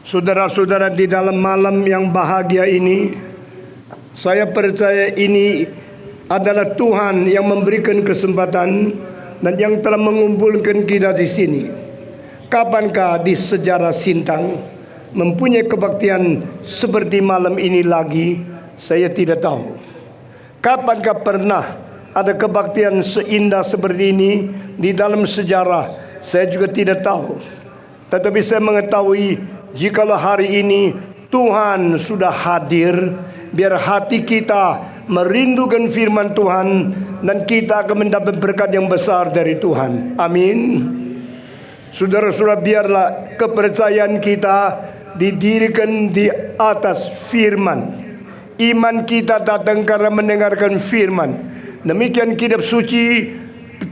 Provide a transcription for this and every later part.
Saudara-saudara, di dalam malam yang bahagia ini, saya percaya ini adalah Tuhan yang memberikan kesempatan dan yang telah mengumpulkan kita di sini. Kapankah di sejarah Sintang mempunyai kebaktian seperti malam ini lagi? Saya tidak tahu. Kapankah pernah ada kebaktian seindah seperti ini di dalam sejarah? Saya juga tidak tahu. Tetapi saya mengetahui, jikalau hari ini Tuhan sudah hadir, biar hati kita merindukan firman Tuhan dan kita akan mendapat berkat yang besar dari Tuhan. Amin. Saudara-saudara, biarlah kepercayaan kita didirikan di atas firman. Iman kita datang karena mendengarkan firman. Demikian kitab suci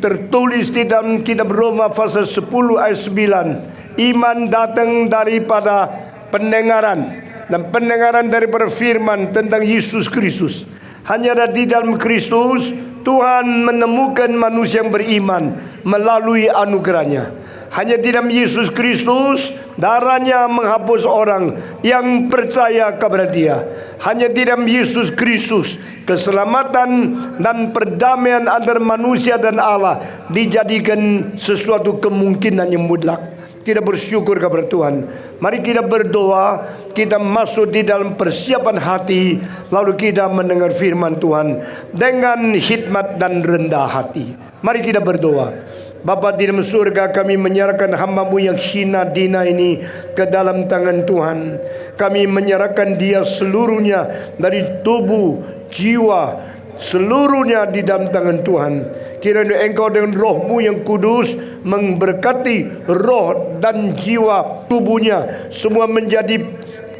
tertulis di dalam kitab Roma pasal 10 ayat 9. Iman datang daripada pendengaran, dan pendengaran daripada firman tentang Yesus Kristus. Hanya di dalam Kristus Tuhan menemukan manusia yang beriman melalui anugerahnya. Hanya di dalam Yesus Kristus darahnya menghapus orang yang percaya kepada Dia. Hanya di dalam Yesus Kristus keselamatan dan perdamaian antara manusia dan Allah dijadikan sesuatu kemungkinan yang mutlak. Kita bersyukur kepada Tuhan. Mari kita berdoa, kita masuk di dalam persiapan hati, lalu kita mendengar firman Tuhan dengan hikmat dan rendah hati. Mari kita berdoa. Bapa di dalam surga, kami menyerahkan hamba-Mu yang hina dina ini ke dalam tangan Tuhan. Kami menyerahkan dia seluruhnya, dari tubuh, jiwa, seluruhnya di dalam tangan Tuhan. Kiranya Engkau dengan roh-Mu yang kudus memberkati roh dan jiwa tubuhnya, semua menjadi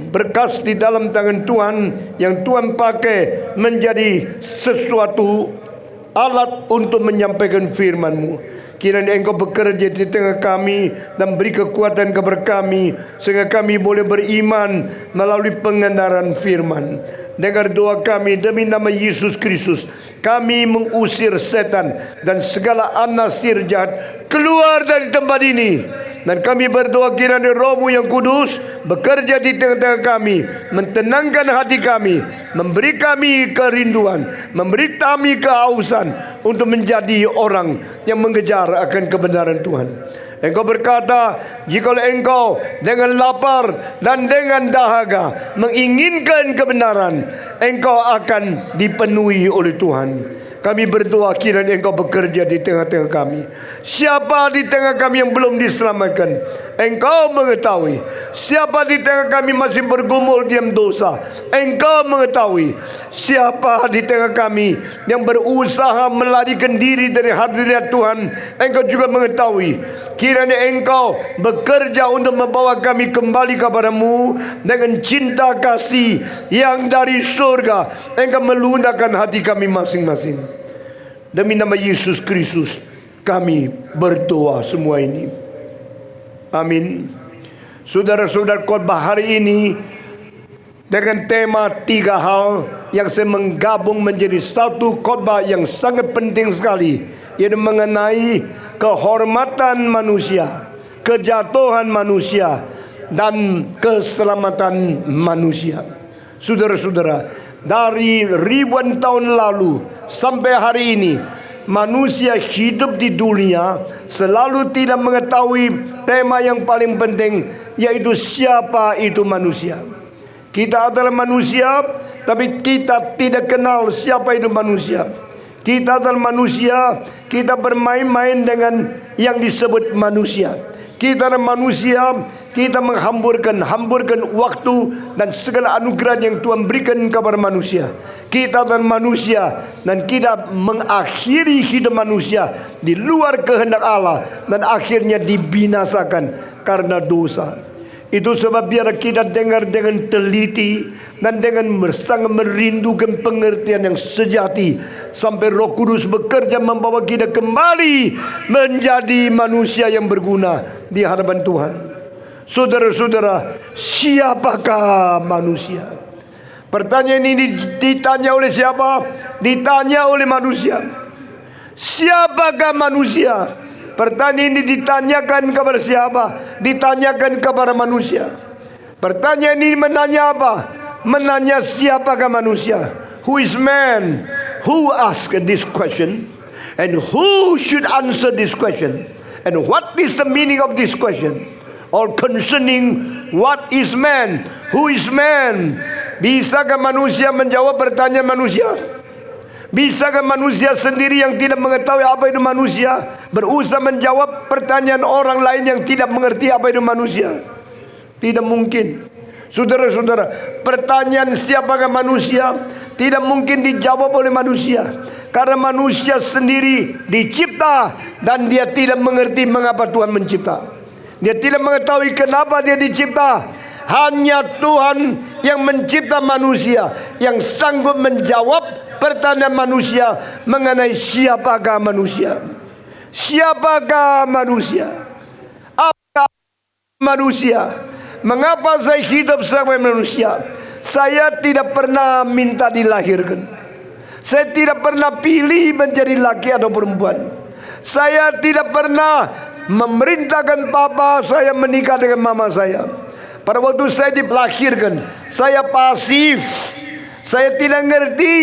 berkas di dalam tangan Tuhan, yang Tuhan pakai menjadi sesuatu alat untuk menyampaikan firman-Mu. Kiranya Engkau bekerja di tengah kami dan beri kekuatan kepada kami, sehingga kami boleh beriman melalui pengenalan firman. Dengar doa kami demi nama Yesus Kristus. Kami mengusir setan dan segala anasir jahat keluar dari tempat ini. Dan kami berdoa kiranya roh-Mu yang kudus bekerja di tengah-tengah kami, mentenangkan hati kami, memberi kami kerinduan, memberi kami kehausan untuk menjadi orang yang mengejar akan kebenaran Tuhan. Engkau berkata, jikalau engkau dengan lapar dan dengan dahaga menginginkan kebenaran, engkau akan dipenuhi oleh Tuhan. Kami berdoa kiranya Engkau bekerja di tengah-tengah kami. Siapa di tengah kami yang belum diselamatkan, Engkau mengetahui. Siapa di tengah kami masih bergumul diam dosa, Engkau mengetahui. Siapa di tengah kami yang berusaha melarikan diri dari hadirat Tuhan, Engkau juga mengetahui. Kiranya Engkau bekerja untuk membawa kami kembali kepada-Mu dengan cinta kasih yang dari surga. Engkau melunakkan hati kami masing-masing. Demi nama Yesus Kristus kami berdoa semua ini. Amin. Saudara-saudara, khotbah hari ini dengan tema 3 hal yang saya menggabung menjadi satu khotbah yang sangat penting sekali, yaitu mengenai kehormatan manusia, kejatuhan manusia, dan keselamatan manusia. Saudara-saudara, dari ribuan tahun lalu sampai hari ini, manusia hidup di dunia selalu tidak mengetahui tema yang paling penting, yaitu siapa itu manusia. Kita adalah manusia, tapi kita tidak kenal siapa itu manusia. Kita adalah manusia, kita bermain-main dengan yang disebut manusia. Kita adalah manusia, kita menghamburkan waktu dan segala anugerah yang Tuhan berikan kepada manusia. Kita adalah manusia dan kita mengakhiri hidup manusia di luar kehendak Allah dan akhirnya dibinasakan karena dosa. Itu sebab biar kita dengar dengan teliti dan dengan sangat merindukan pengertian yang sejati, sampai Roh Kudus bekerja membawa kita kembali menjadi manusia yang berguna di hadapan Tuhan. Saudara-saudara, siapakah manusia? Pertanyaan ini ditanya oleh siapa? Ditanya oleh manusia. Siapakah manusia? Pertanyaan ini ditanyakan kepada siapa? Ditanyakan kepada manusia. Pertanyaan ini menanya apa? Menanya siapakah manusia? Who is man? Who asked this question? And who should answer this question? And what is the meaning of this question? All concerning what is man? Who is man? Bisakah manusia menjawab pertanyaan manusia? Bisakah manusia sendiri yang tidak mengetahui apa itu manusia berusaha menjawab pertanyaan orang lain yang tidak mengerti apa itu manusia? Tidak mungkin. Saudara-saudara, pertanyaan siapakah manusia tidak mungkin dijawab oleh manusia, karena manusia sendiri dicipta dan dia tidak mengerti mengapa Tuhan mencipta. Dia tidak mengetahui kenapa dia dicipta. Hanya Tuhan yang mencipta manusia yang sanggup menjawab pertanyaan manusia mengenai siapakah manusia. Siapakah manusia? Apakah manusia? Mengapa saya hidup sebagai manusia? Saya tidak pernah minta dilahirkan. Saya tidak pernah pilih menjadi laki atau perempuan. Saya tidak pernah memerintahkan papa saya menikah dengan mama saya. Pada waktu saya dilahirkan, saya pasif. Saya tidak ngerti.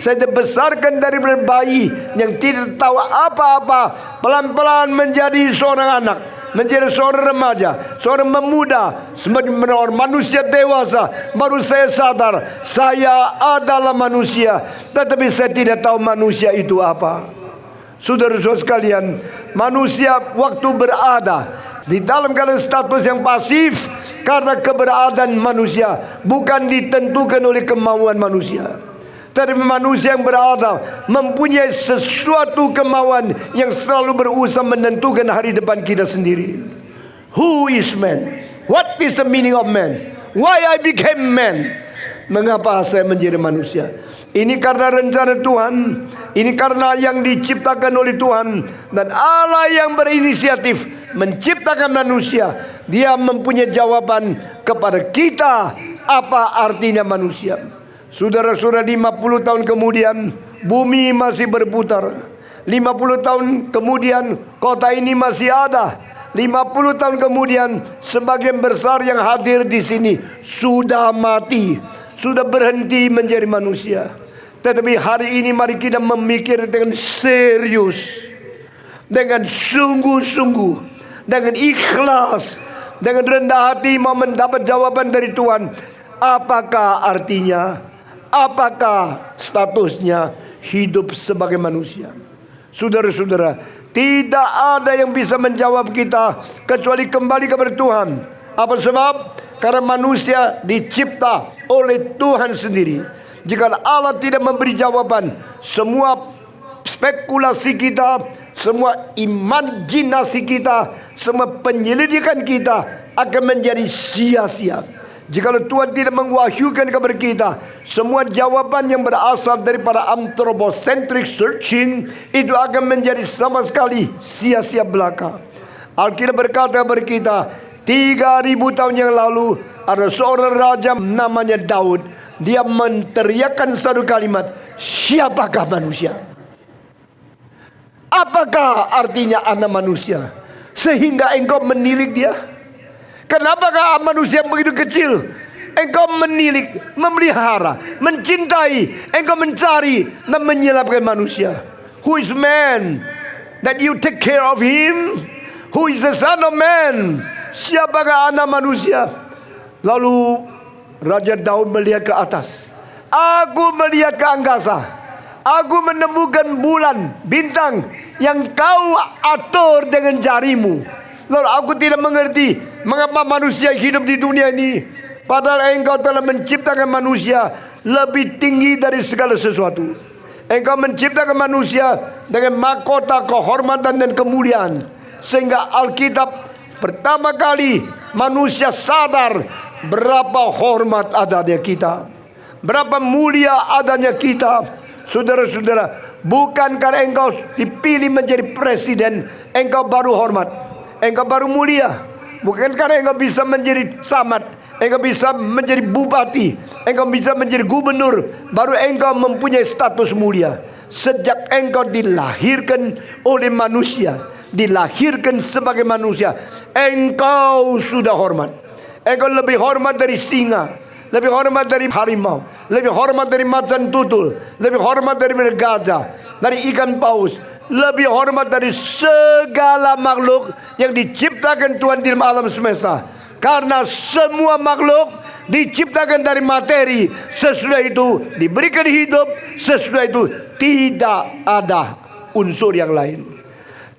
Saya dibesarkan dari bayi yang tidak tahu apa-apa, pelan-pelan menjadi seorang anak, menjadi seorang remaja, seorang pemuda, sebagai manusia dewasa. Baru saya sadar saya adalah manusia, tetapi saya tidak tahu manusia itu apa. Saudara-saudara sekalian, manusia waktu berada di dalam keadaan status yang pasif karena keberadaan manusia, bukan ditentukan oleh kemauan manusia. Tetapi manusia yang beradab mempunyai sesuatu kemauan yang selalu berusaha menentukan hari depan kita sendiri. Who is man? What is the meaning of man? Why I became man? Mengapa saya menjadi manusia? Ini karena rencana Tuhan. Ini karena yang diciptakan oleh Tuhan. Dan Allah yang berinisiatif menciptakan manusia. Dia mempunyai jawaban kepada kita. Apa artinya manusia? Saudara-saudara, 50 tahun kemudian bumi masih berputar. 50 tahun kemudian kota ini masih ada. 50 tahun kemudian sebagian besar yang hadir di sini sudah mati, sudah berhenti menjadi manusia. Tetapi hari ini mari kita memikir dengan serius, dengan sungguh-sungguh, dengan ikhlas, dengan rendah hati mau mendapat jawaban dari Tuhan. Apakah artinya? Apakah statusnya hidup sebagai manusia? Saudara-saudara, tidak ada yang bisa menjawab kita kecuali kembali kepada Tuhan. Apa sebab? Karena manusia dicipta oleh Tuhan sendiri. Jika Allah tidak memberi jawaban, semua spekulasi kita, semua imajinasi kita, semua penyelidikan kita akan menjadi sia-sia. Jika Tuhan tidak mewahyukan kepada kita semua jawaban yang berasal daripada anthropocentric searching, itu akan menjadi sama sekali sia-sia belaka. Alkitab berkata kepada kita, 3000 tahun yang lalu ada seorang raja namanya Daud. Dia menteriakkan satu kalimat, siapakah manusia? Apakah artinya anak manusia? Sehingga engkau menilik dia. Kenapakah manusia yang begitu kecil engkau menilik, memelihara, mencintai, engkau mencari dan menyelapkan manusia? Who is man that you take care of him? Who is the son of man? Siapakah anak manusia? Lalu Raja Daud melihat ke atas. Aku melihat ke angkasa. Aku menemukan bulan, bintang yang kau atur dengan jarimu. Lalu aku tidak mengerti mengapa manusia hidup di dunia ini, padahal engkau telah menciptakan manusia lebih tinggi dari segala sesuatu. Engkau menciptakan manusia dengan mahkota kehormatan dan kemuliaan, sehingga Alkitab pertama kali manusia sadar berapa hormat adanya kita, berapa mulia adanya kita. Saudara-saudara, bukan karena engkau dipilih menjadi presiden engkau baru hormat, engkau baru mulia. Bukan karena engkau bisa menjadi camat, engkau bisa menjadi bupati, engkau bisa menjadi gubernur, baru engkau mempunyai status mulia. Sejak engkau dilahirkan oleh manusia, dilahirkan sebagai manusia, engkau sudah hormat. Engkau lebih hormat dari singa, lebih hormat dari harimau, lebih hormat dari macan tutul, lebih hormat dari gajah, dari ikan paus, lebih hormat dari segala makhluk yang diciptakan Tuhan di dalam alam semesta. Karena semua makhluk diciptakan dari materi, sesudah itu diberikan hidup, sesudah itu tidak ada unsur yang lain.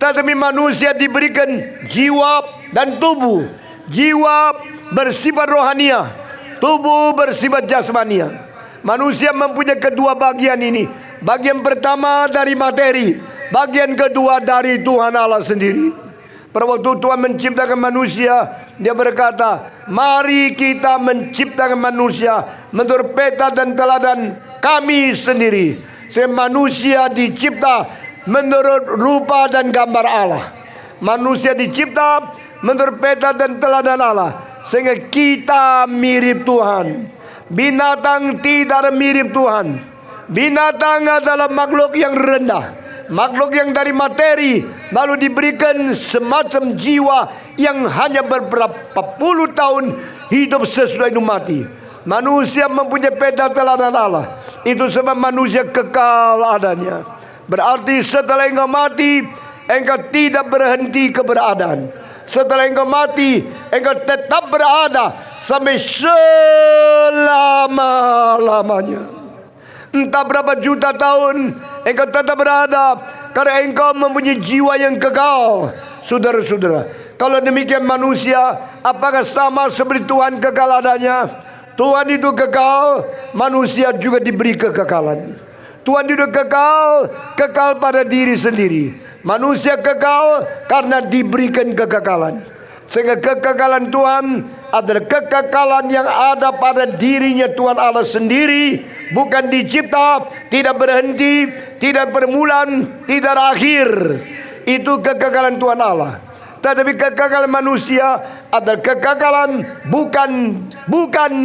Tetapi manusia diberikan jiwa dan tubuh. Jiwa bersifat rohania, tubuh bersifat jasmania. Manusia mempunyai kedua bagian ini. Bagian pertama dari materi, bagian kedua dari Tuhan Allah sendiri. Pada waktu Tuhan menciptakan manusia, Dia berkata, mari kita menciptakan manusia menurut peta dan teladan kami sendiri. Sehingga manusia dicipta menurut rupa dan gambar Allah. Manusia dicipta menurut peta dan teladan Allah, sehingga kita mirip Tuhan. Binatang tidak mirip Tuhan. Binatang adalah makhluk yang rendah, makhluk yang dari materi, lalu diberikan semacam jiwa yang hanya beberapa puluh tahun hidup sesudah itu mati. Manusia mempunyai peta teladan Allah. Itu sebab manusia kekal adanya. Berarti setelah engkau mati, engkau tidak berhenti keberadaan. Setelah engkau mati, engkau tetap berada sampai selama-lamanya. Entah berapa juta tahun engkau tetap berada, karena engkau mempunyai jiwa yang kekal. Saudara-saudara, kalau demikian manusia apakah sama seperti Tuhan kekal adanya? Tuhan itu kekal, manusia juga diberi kekekalan. Tuhan itu kekal pada diri sendiri. Manusia kekal karena diberikan kekekalan. Sehingga kekekalan Tuhan adalah kekekalan yang ada pada dirinya Tuhan Allah sendiri, bukan dicipta, tidak berhenti, tidak bermulan, tidak akhir. Itu kekekalan Tuhan Allah. Tetapi kekekalan manusia adalah kekekalan bukan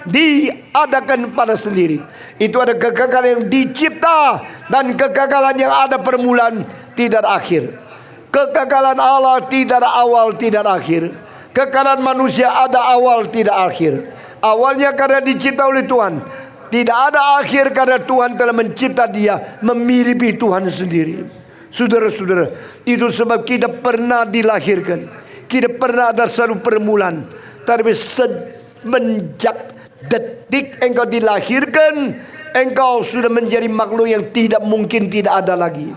diadakan pada sendiri. Itu ada kekekalan yang dicipta dan kekekalan yang ada permulaan, tidak akhir. Kekekalan Allah tidak ada awal, tidak akhir. Kekekalan manusia ada awal, tidak akhir. Awalnya karena dicipta oleh Tuhan. Tidak ada akhir karena Tuhan telah mencipta dia memiripi Tuhan sendiri. Saudara-saudara, itu sebab kita pernah dilahirkan. Kita pernah ada satu permulaan. Tapi semenjak detik engkau dilahirkan, engkau sudah menjadi makhluk yang tidak mungkin tidak ada lagi.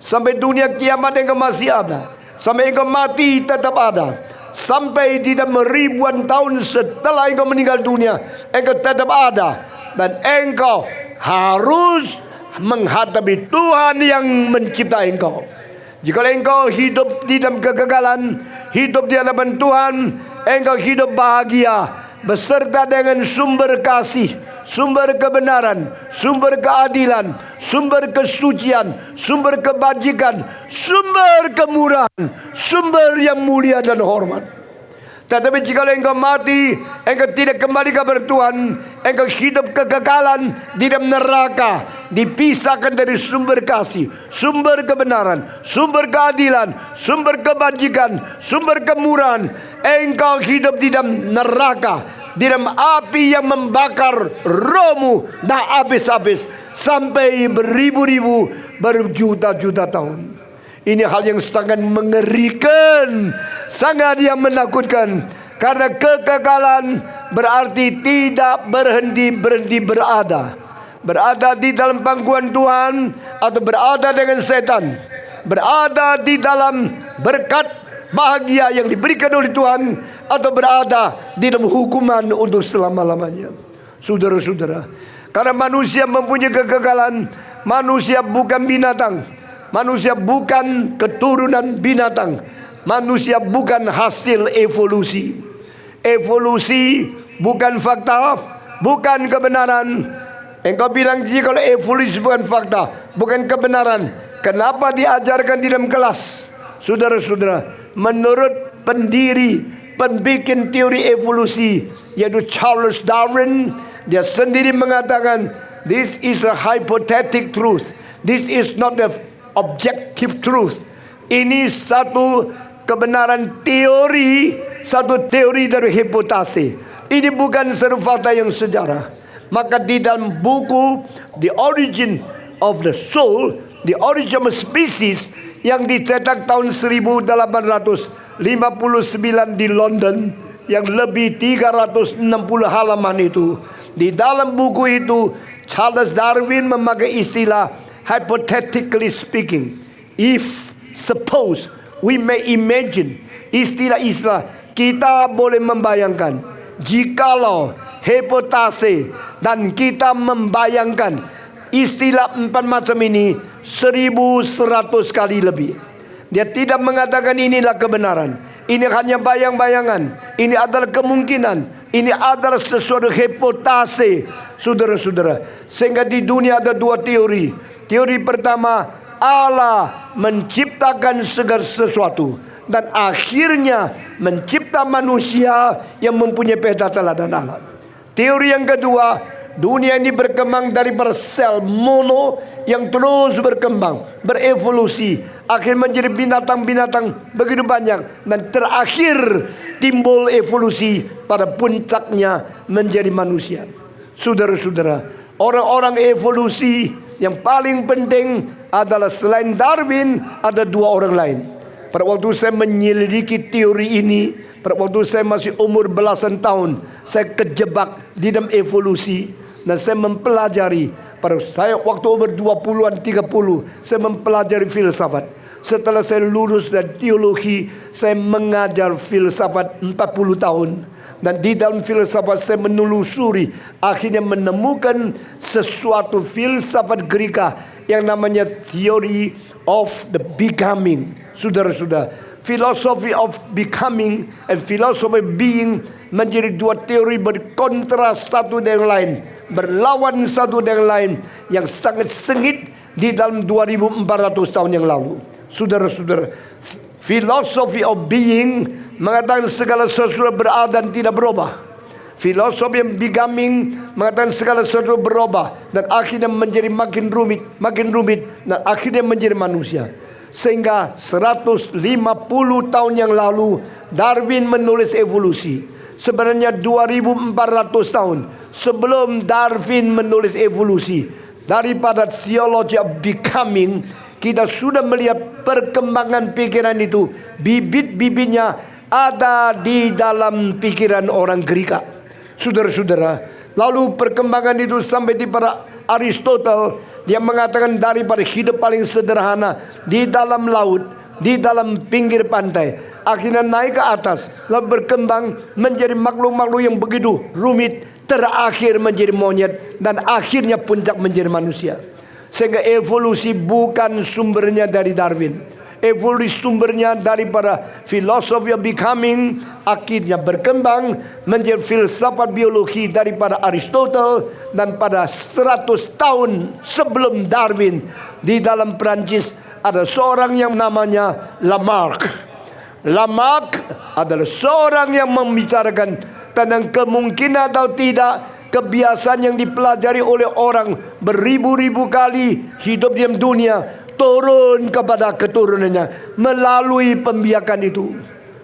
Sampai dunia kiamat engkau masih ada. Sampai engkau mati tetap ada. Sampai di dalam ribuan tahun setelah engkau meninggal dunia, engkau tetap ada. Dan engkau harus menghadapi Tuhan yang mencipta engkau. Jika engkau hidup di dalam kegagalan, hidup di hadapan Tuhan, engkau hidup bahagia beserta dengan sumber kasih, sumber kebenaran, sumber keadilan, sumber kesucian, sumber kebajikan, sumber kemurahan, sumber yang mulia dan hormat. Tetapi jika engkau mati, engkau tidak kembali kepada Tuhan, engkau hidup kekekalan di dalam neraka, dipisahkan dari sumber kasih, sumber kebenaran, sumber keadilan, sumber kebajikan, sumber kemurahan. Engkau hidup di dalam neraka, di dalam api yang membakar rohmu tak habis-habis sampai beribu-ribu, berjuta-juta tahun. Ini hal yang sangat mengerikan, sangat yang menakutkan. Karena kekekalan berarti tidak berhenti berada. Berada di dalam pangkuan Tuhan atau berada dengan setan. Berada di dalam berkat bahagia yang diberikan oleh Tuhan atau berada di dalam hukuman untuk selama-lamanya. Saudara-saudara, karena manusia mempunyai kekekalan, manusia bukan binatang. Manusia bukan keturunan binatang. Manusia bukan hasil evolusi. Evolusi bukan fakta, bukan kebenaran. Engkau bilang jika evolusi bukan fakta, bukan kebenaran, kenapa diajarkan di dalam kelas? Saudara-saudara, menurut pembikin teori evolusi, yaitu Charles Darwin, dia sendiri mengatakan, this is a hypothetical truth. This is not the objective truth. Ini satu kebenaran teori, satu teori dari hipotese. Ini bukan satu fakta yang sejarah. Maka di dalam buku The Origin of the Soul, The Origin of a Species, yang dicetak tahun 1859 di London, yang lebih 360 halaman itu, di dalam buku itu Charles Darwin memakai istilah hypothetically speaking, if, suppose, we may imagine. Istilah-istilah kita boleh membayangkan, jikalau, hipotese, dan kita membayangkan istilah empat macam ini 1100 kali lebih. Dia tidak mengatakan inilah kebenaran, ini hanya bayang-bayangan, ini adalah kemungkinan, ini adalah sesuatu hipotese. Saudara-saudara, sehingga di dunia ada dua teori. Teori pertama, Allah menciptakan segala sesuatu dan akhirnya mencipta manusia yang mempunyai peta teladan Allah. Teori yang kedua, dunia ini berkembang dari sel mono yang terus berkembang, berevolusi, akhir menjadi binatang-binatang begitu banyak, dan terakhir timbul evolusi pada puncaknya menjadi manusia. Saudara-saudara, orang-orang evolusi yang paling penting adalah selain Darwin ada dua orang lain. Pada waktu saya menyelidiki teori ini, pada waktu saya masih umur belasan tahun, saya kejebak di dalam evolusi dan saya mempelajari. Pada saya waktu umur 20-an 30, saya mempelajari filsafat. Setelah saya lulus dari teologi, saya mengajar filsafat 40 tahun. Dan di dalam filsafat saya menelusuri, akhirnya menemukan sesuatu filsafat Greka yang namanya theory of the becoming. Saudara-saudara, philosophy of becoming and philosophy being menjadi dua teori berkontras satu dengan lain, berlawan satu dengan lain, yang sangat sengit di dalam 2400 tahun yang lalu. Saudara-saudara, philosophy of being mengatakan segala sesuatu berada dan tidak berubah. Filosofi yang becoming mengatakan segala sesuatu berubah dan akhirnya menjadi makin rumit, dan akhirnya menjadi manusia. Sehingga 150 tahun yang lalu Darwin menulis evolusi. Sebenarnya 2400 tahun sebelum Darwin menulis evolusi, daripada theology of becoming, kita sudah melihat perkembangan pikiran itu. Bibit-bibitnya ada di dalam pikiran orang Greka, saudara-saudara. Lalu perkembangan itu sampai di para Aristotle, yang mengatakan daripada hidup paling sederhana di dalam laut, di dalam pinggir pantai, akhirnya naik ke atas, lalu berkembang menjadi makhluk-makhluk yang begitu rumit, terakhir menjadi monyet, dan akhirnya puncak menjadi manusia. Sehingga evolusi bukan sumbernya dari Darwin. Evolusi sumbernya daripada philosophy of becoming, akhirnya berkembang menjadi filsafat biologi daripada Aristotle. Dan pada 100 tahun sebelum Darwin, di dalam Perancis ada seorang yang namanya Lamarck. Lamarck adalah seorang yang membicarakan tentang kemungkinan atau tidak kebiasaan yang dipelajari oleh orang beribu-ribu kali hidup di dunia turun kepada keturunannya melalui pembiakan itu.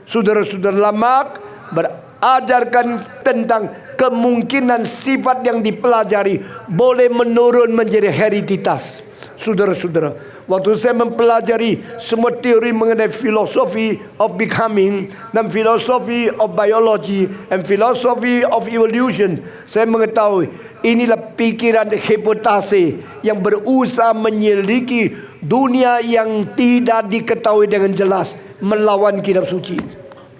Saudara-saudara, Lamarck berajarkan tentang kemungkinan sifat yang dipelajari boleh menurun menjadi hereditas. Saudara-saudara, waktu saya mempelajari semua teori mengenai philosophy of becoming dan philosophy of biology and philosophy of evolution, saya mengetahui inilah pikiran hipotese yang berusaha menyelidiki dunia yang tidak diketahui dengan jelas melawan kitab suci.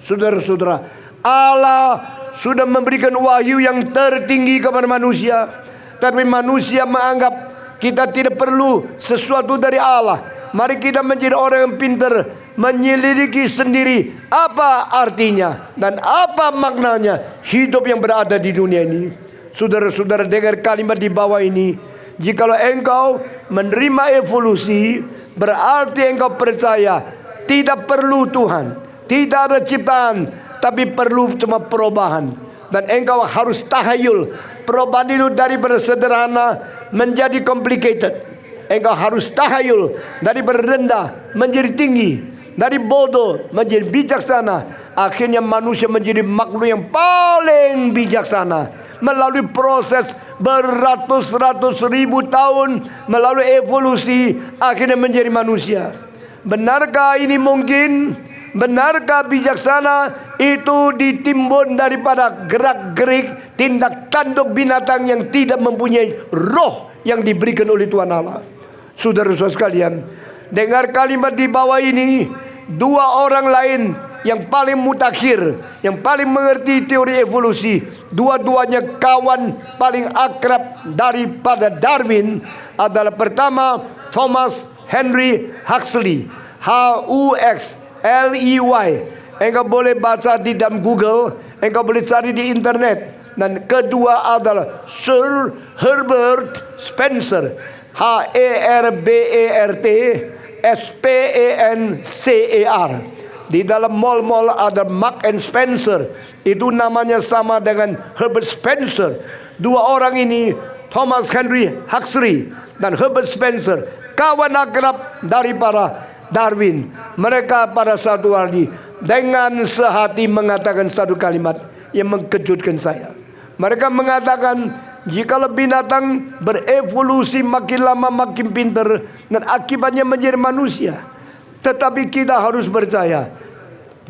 Saudara-saudara, Allah sudah memberikan wahyu yang tertinggi kepada manusia, tapi manusia menganggap kita tidak perlu sesuatu dari Allah. Mari kita menjadi orang yang pintar, menyelidiki sendiri apa artinya dan apa maknanya hidup yang berada di dunia ini. Saudara-saudara, dengar kalimat di bawah ini. Jikalau engkau menerima evolusi, berarti engkau percaya tidak perlu Tuhan, tidak ada ciptaan, tapi perlu cuma perubahan. Dan engkau harus tahayul perubahan itu daripada sederhana menjadi complicated. Engkau harus tahayul daripada rendah menjadi tinggi, dari bodoh menjadi bijaksana. Akhirnya manusia menjadi makhluk yang paling bijaksana melalui proses beratus-ratus ribu tahun, melalui evolusi, akhirnya menjadi manusia. Benarkah ini mungkin? Benarkah bijaksana itu ditimbun daripada gerak-gerik tindak tanduk binatang yang tidak mempunyai roh yang diberikan oleh Tuhan Allah? Saudara-saudara sekalian, dengar kalimat di bawah ini. Dua orang lain yang paling mutakhir, yang paling mengerti teori evolusi, dua-duanya kawan paling akrab daripada Darwin, adalah pertama Thomas Henry Huxley, Huxley. Engkau boleh baca di dalam Google, engkau boleh cari di internet. Dan kedua adalah Sir Herbert Spencer, Spencer. Di dalam mall-mall ada Mark and Spencer, itu namanya sama dengan Herbert Spencer. Dua orang ini, Thomas Henry Huxley dan Herbert Spencer, kawan akrab daripada Darwin. Mereka pada satu hari dengan sehati mengatakan satu kalimat yang mengkejutkan saya. Mereka mengatakan, jikalau binatang berevolusi makin lama makin pintar dan akibatnya menjadi manusia, tetapi kita harus percaya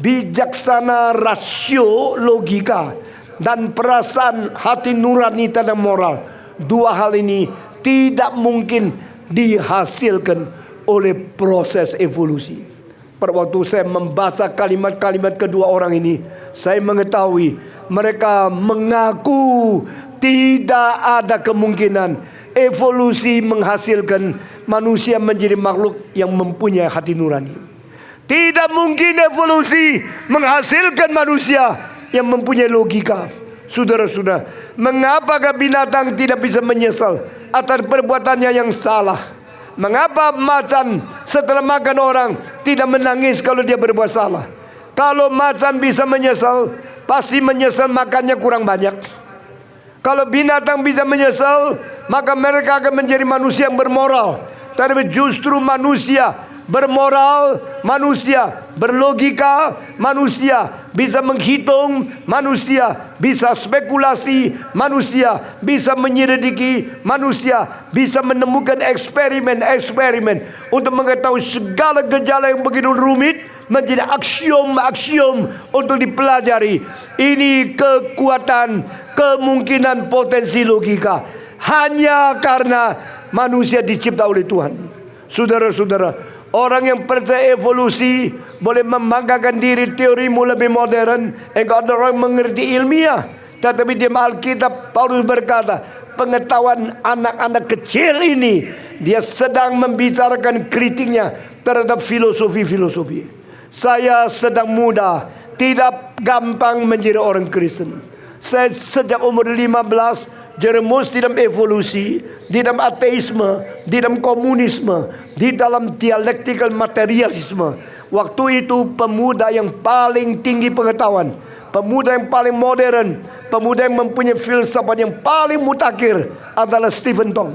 bijaksana, rasio, logika, dan perasaan hati nurani dan moral, dua hal ini tidak mungkin dihasilkan oleh proses evolusi. Pada waktu saya membaca kalimat-kalimat kedua orang ini, saya mengetahui mereka mengaku tidak ada kemungkinan evolusi menghasilkan manusia menjadi makhluk yang mempunyai hati nurani. Tidak mungkin evolusi menghasilkan manusia yang mempunyai logika. Saudara-saudara, mengapakah binatang tidak bisa menyesal atas perbuatannya yang salah? Mengapa macan setelah makan orang tidak menangis kalau dia berbuat salah? Kalau macan bisa menyesal, pasti menyesal makannya kurang banyak. Kalau binatang bisa menyesal, maka mereka akan menjadi manusia yang bermoral. Tapi justru manusia bermoral, manusia berlogika, manusia bisa menghitung, manusia bisa spekulasi, manusia bisa menyelidiki, manusia bisa menemukan eksperimen untuk mengetahui segala gejala yang begitu rumit menjadi aksiom untuk dipelajari. Ini kekuatan, kemungkinan, potensi logika hanya karena manusia dicipta oleh Tuhan. Saudara-saudara, orang yang percaya evolusi boleh membanggakan diri teorimu lebih modern. Engkau ada orang mengerti ilmiah, tetapi di Alkitab Paulus berkata, pengetahuan anak-anak kecil ini, dia sedang membicarakan kritiknya terhadap filosofi. Saya sedang muda, tidak gampang menjadi orang Kristen. Saya sejak umur 15 jerumus di dalam evolusi, di dalam ateisme, di dalam komunisme, di dalam dialektikal materialisme. Waktu itu pemuda yang paling tinggi pengetahuan, pemuda yang paling modern, pemuda yang mempunyai filsafat yang paling mutakhir adalah Stephen Tong.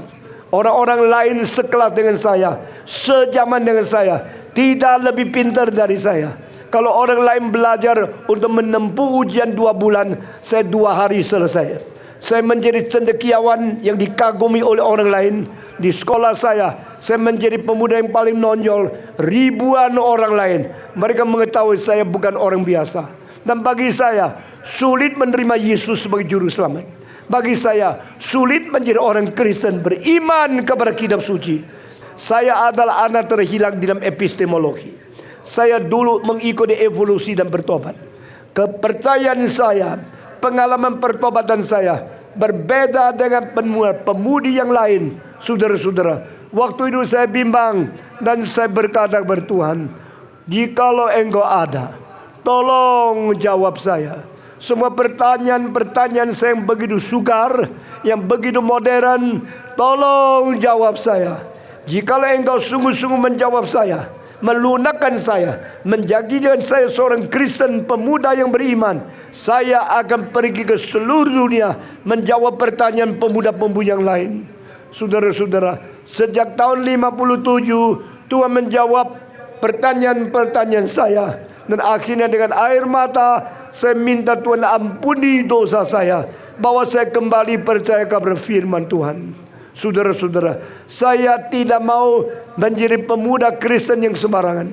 Orang-orang lain sekelas dengan saya, sejaman dengan saya, tidak lebih pintar dari saya. Kalau orang lain belajar untuk menempuh ujian 2 bulan, saya 2 hari selesai. Saya menjadi cendekiawan yang dikagumi oleh orang lain. Di sekolah saya menjadi pemuda yang paling nonjol. Ribuan orang lain, mereka mengetahui saya bukan orang biasa. Dan bagi saya sulit menerima Yesus sebagai juru selamat. Bagi saya sulit menjadi orang Kristen beriman kepada kitab suci. Saya adalah anak terhilang di dalam epistemologi. Saya dulu mengikuti evolusi dan bertobat. Kepercayaan saya, pengalaman pertobatan saya berbeda dengan pemudi yang lain. Saudara-saudara, waktu itu saya bimbang dan saya berkata kepada Tuhan, jikalau Engkau ada, tolong jawab saya. Semua pertanyaan saya yang begitu sukar, yang begitu modern, tolong jawab saya. Jikalau Engkau sungguh-sungguh menjawab saya, melunakkan saya, menjadikan saya seorang Kristen pemuda yang beriman, saya akan pergi ke seluruh dunia menjawab pertanyaan pemuda-pemudi yang lain. Saudara-saudara, sejak tahun 57 Tuhan menjawab pertanyaan-pertanyaan saya. Dan akhirnya dengan air mata saya minta Tuhan ampuni dosa saya, bahwa saya kembali percaya kepada firman Tuhan. Saudara-saudara, saya tidak mau menjadi pemuda Kristen yang sembarangan.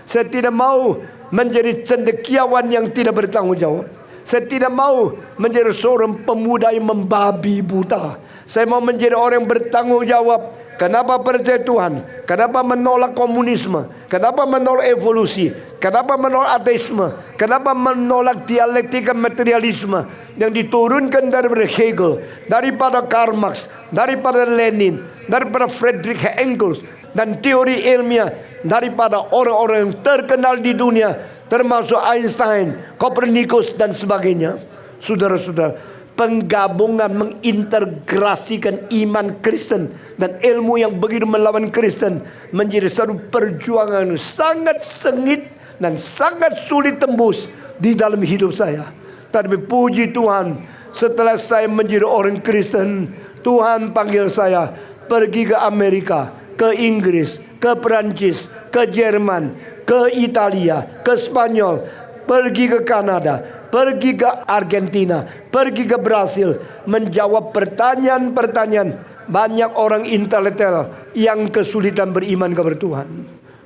Saya tidak mau menjadi cendekiawan yang tidak bertanggung jawab. Saya tidak mau menjadi seorang pemuda yang membabi buta. Saya mau menjadi orang yang bertanggung jawab. Kenapa percaya Tuhan? Kenapa menolak komunisme? Kenapa menolak evolusi? Kenapa menolak ateisme? Kenapa menolak dialektika materialisme yang diturunkan daripada Hegel, daripada Karl Marx, daripada Lenin, daripada Friedrich Engels, dan teori ilmiah daripada orang-orang yang terkenal di dunia, termasuk Einstein, Copernicus dan sebagainya. Saudara-saudara, penggabungan mengintegrasikan iman Kristen dan ilmu yang begitu melawan Kristen menjadi satu perjuangan sangat sengit dan sangat sulit tembus di dalam hidup saya. Tapi puji Tuhan, setelah saya menjadi orang Kristen, Tuhan panggil saya pergi ke Amerika, ke Inggris, ke Perancis, ke Jerman, ke Italia, ke Spanyol, pergi ke Kanada, pergi ke Argentina, pergi ke Brasil, menjawab pertanyaan-pertanyaan banyak orang intelektual yang kesulitan beriman kepada Tuhan.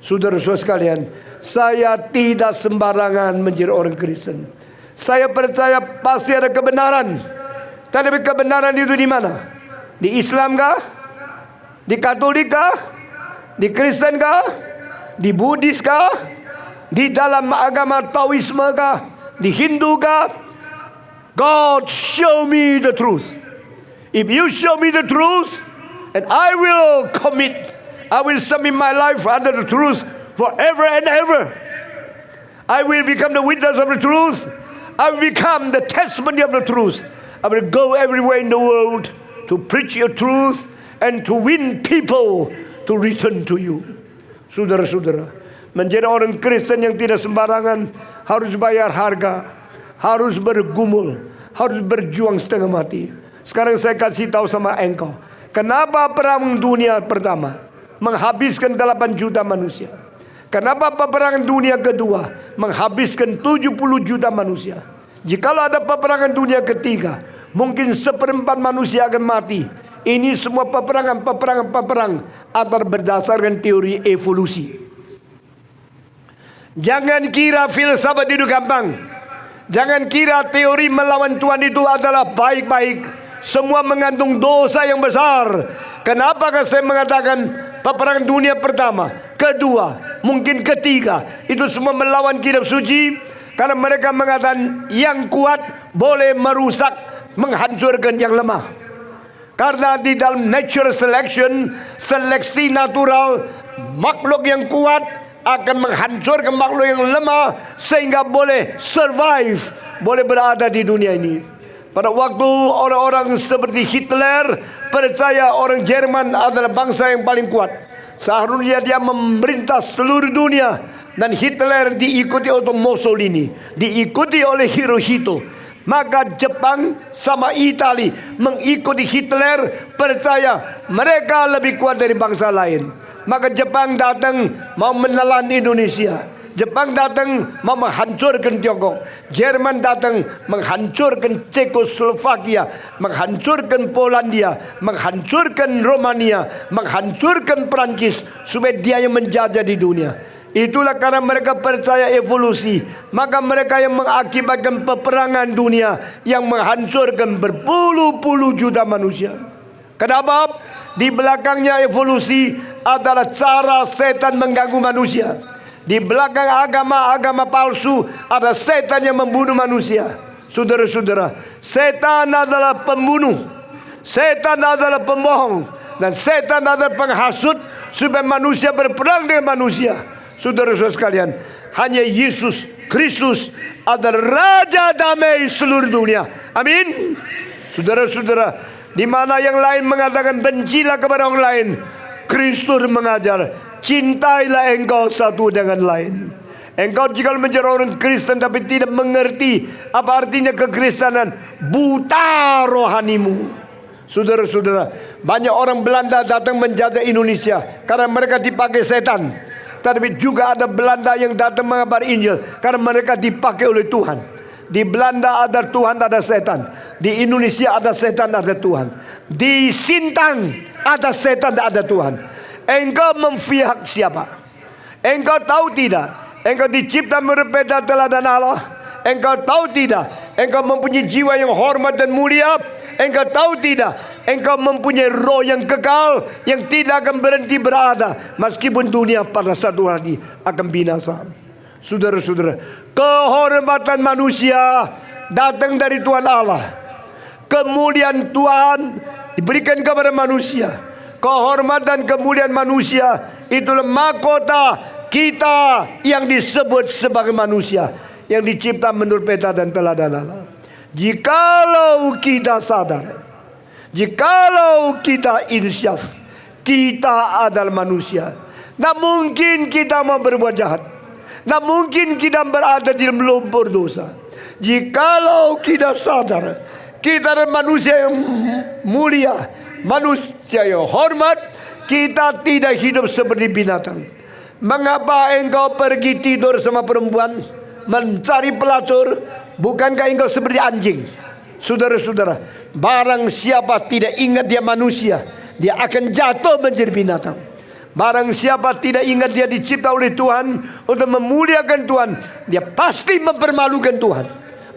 Saudara-saudara sekalian, saya tidak sembarangan menjadi orang Kristen. Saya percaya pasti ada kebenaran. Tapi kebenaran itu di mana? Di Islam kah? Di Katolik kah? Di Kristen kah? Di Buddhis kah? Di dalam agama Taoisme kah? Di Hindu kah? God, show me the truth. If you show me the truth, and I will commit, I will submit my life under the truth forever and ever. I will become the witness of the truth. I will become the testimony of the truth. I will go everywhere in the world to preach your truth and to win people to return to you. Saudara-saudara, menjadi orang Kristen yang tidak sembarangan, harus bayar harga, harus bergumul, harus berjuang setengah mati. Sekarang saya kasih tahu sama engkau, kenapa perang dunia pertama menghabiskan 8 juta manusia? Kenapa peperangan dunia kedua menghabiskan 70 juta manusia? Jikalau ada peperangan dunia ketiga, mungkin 1/4 manusia akan mati. Ini semua peperangan akan berdasarkan teori evolusi. Jangan kira filsafat itu gampang. Jangan kira teori melawan Tuhan itu adalah baik-baik. Semua mengandung dosa yang besar. Kenapa saya mengatakan peperangan dunia pertama, kedua, mungkin ketiga, itu semua melawan kitab suci? Karena mereka mengatakan yang kuat boleh merusak, menghancurkan yang lemah. Karena di dalam natural selection, seleksi natural, makhluk yang kuat akan menghancurkan makhluk yang lemah sehingga boleh survive, boleh berada di dunia ini. Pada waktu orang-orang seperti Hitler percaya orang Jerman adalah bangsa yang paling kuat, seharusnya dia memerintah seluruh dunia. Dan Hitler diikuti oleh Mussolini, diikuti oleh Hirohito. Maka Jepang sama Itali mengikuti Hitler, percaya mereka lebih kuat dari bangsa lain. Maka Jepang datang mau menelan Indonesia. Jepang datang mau menghancurkan Tiongkok. Jerman datang menghancurkan Cekoslovakia, menghancurkan Polandia, menghancurkan Romania, menghancurkan Perancis, supaya dia yang menjajah di dunia. Itulah karena mereka percaya evolusi. Maka mereka yang mengakibatkan peperangan dunia yang menghancurkan berpuluh-puluh juta manusia. Kenapa? Di belakangnya evolusi adalah cara setan mengganggu manusia. Di belakang agama-agama palsu ada setan yang membunuh manusia. Saudara-saudara, setan adalah pembunuh, setan adalah pembohong, dan setan adalah penghasut supaya manusia berperang dengan manusia. Saudara-saudara sekalian, hanya Yesus Kristus adalah Raja damai seluruh dunia. Amin. Saudara-saudara, di mana yang lain mengatakan bencilah kepada orang lain, Kristus mengajar cintailah engkau satu dengan lain. Engkau jika menjadi orang Kristen tapi tidak mengerti apa artinya kekristenan, buta rohanimu. Saudara-saudara, banyak orang Belanda datang menjajah Indonesia karena mereka dipakai setan. Tapi juga ada Belanda yang datang mengabar Injil karena mereka dipakai oleh Tuhan. Di Belanda ada Tuhan, ada setan. Di Indonesia ada setan, ada Tuhan. Di Sintang ada setan, ada Tuhan. Engkau memihak siapa? Engkau tahu tidak? Engkau dicipta berbeda teladan Allah. Engkau tahu tidak? Engkau mempunyai jiwa yang hormat dan mulia. Engkau tahu tidak? Engkau mempunyai roh yang kekal, yang tidak akan berhenti berada meskipun dunia pada satu hari akan binasa. Saudara-saudara, kehormatan manusia datang dari Tuhan Allah. Kemuliaan Tuhan diberikan kepada manusia. Kehormatan kemuliaan manusia itulah mahkota kita yang disebut sebagai manusia yang dicipta menurut peta dan teladan Allah. Jikalau kita sadar, jikalau kita insyaf, kita adalah manusia. Tak mungkin kita mau berbuat jahat. Tak mungkin kita berada di dalam lumpur dosa. Jikalau kita sadar, kita adalah manusia yang mulia, manusia yang hormat, kita tidak hidup seperti binatang. Mengapa engkau pergi tidur sama perempuan, mencari pelacur? Bukankah engkau seperti anjing? Saudara-saudara, barang siapa tidak ingat dia manusia, dia akan jatuh menjadi binatang. Barang siapa tidak ingat dia dicipta oleh Tuhan untuk memuliakan Tuhan, dia pasti mempermalukan Tuhan.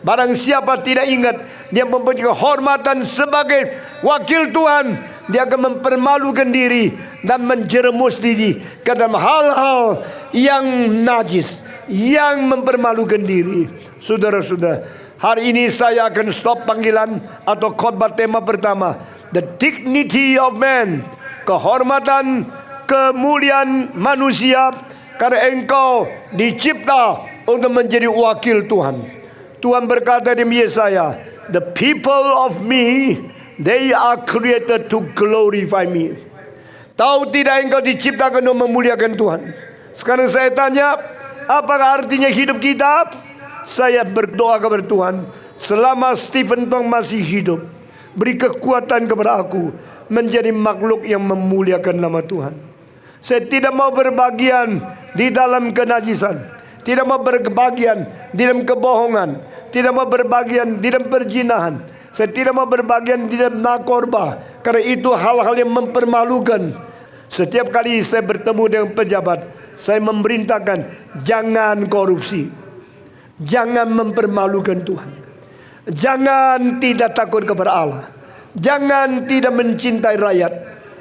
Barang siapa tidak ingat dia mempunyai kehormatan sebagai wakil Tuhan, dia akan mempermalukan diri dan menjerumus diri ke dalam hal-hal yang najis, yang mempermalukan diri. Saudara-saudara, hari ini saya akan stop panggilan atau khotbah tema pertama, the dignity of man, kehormatan, kemuliaan manusia, karena engkau dicipta untuk menjadi wakil Tuhan. Tuhan berkata di Yesaya, the people of me, they are created to glorify me. Tahu tidak engkau diciptakan untuk memuliakan Tuhan? Sekarang saya tanya, apakah artinya hidup kita? Saya berdoa kepada Tuhan, selama Stephen Tong masih hidup, beri kekuatan kepada aku menjadi makhluk yang memuliakan nama Tuhan. Saya tidak mau berbagian di dalam kenajisan, tidak mau berbagian di dalam kebohongan, tidak mau berbagian di dalam perzinahan. Saya tidak mau berbagian di dalam narkoba, karena itu hal-hal yang mempermalukan. Setiap kali saya bertemu dengan pejabat, saya memerintahkan jangan korupsi, jangan mempermalukan Tuhan, jangan tidak takut kepada Allah, jangan tidak mencintai rakyat.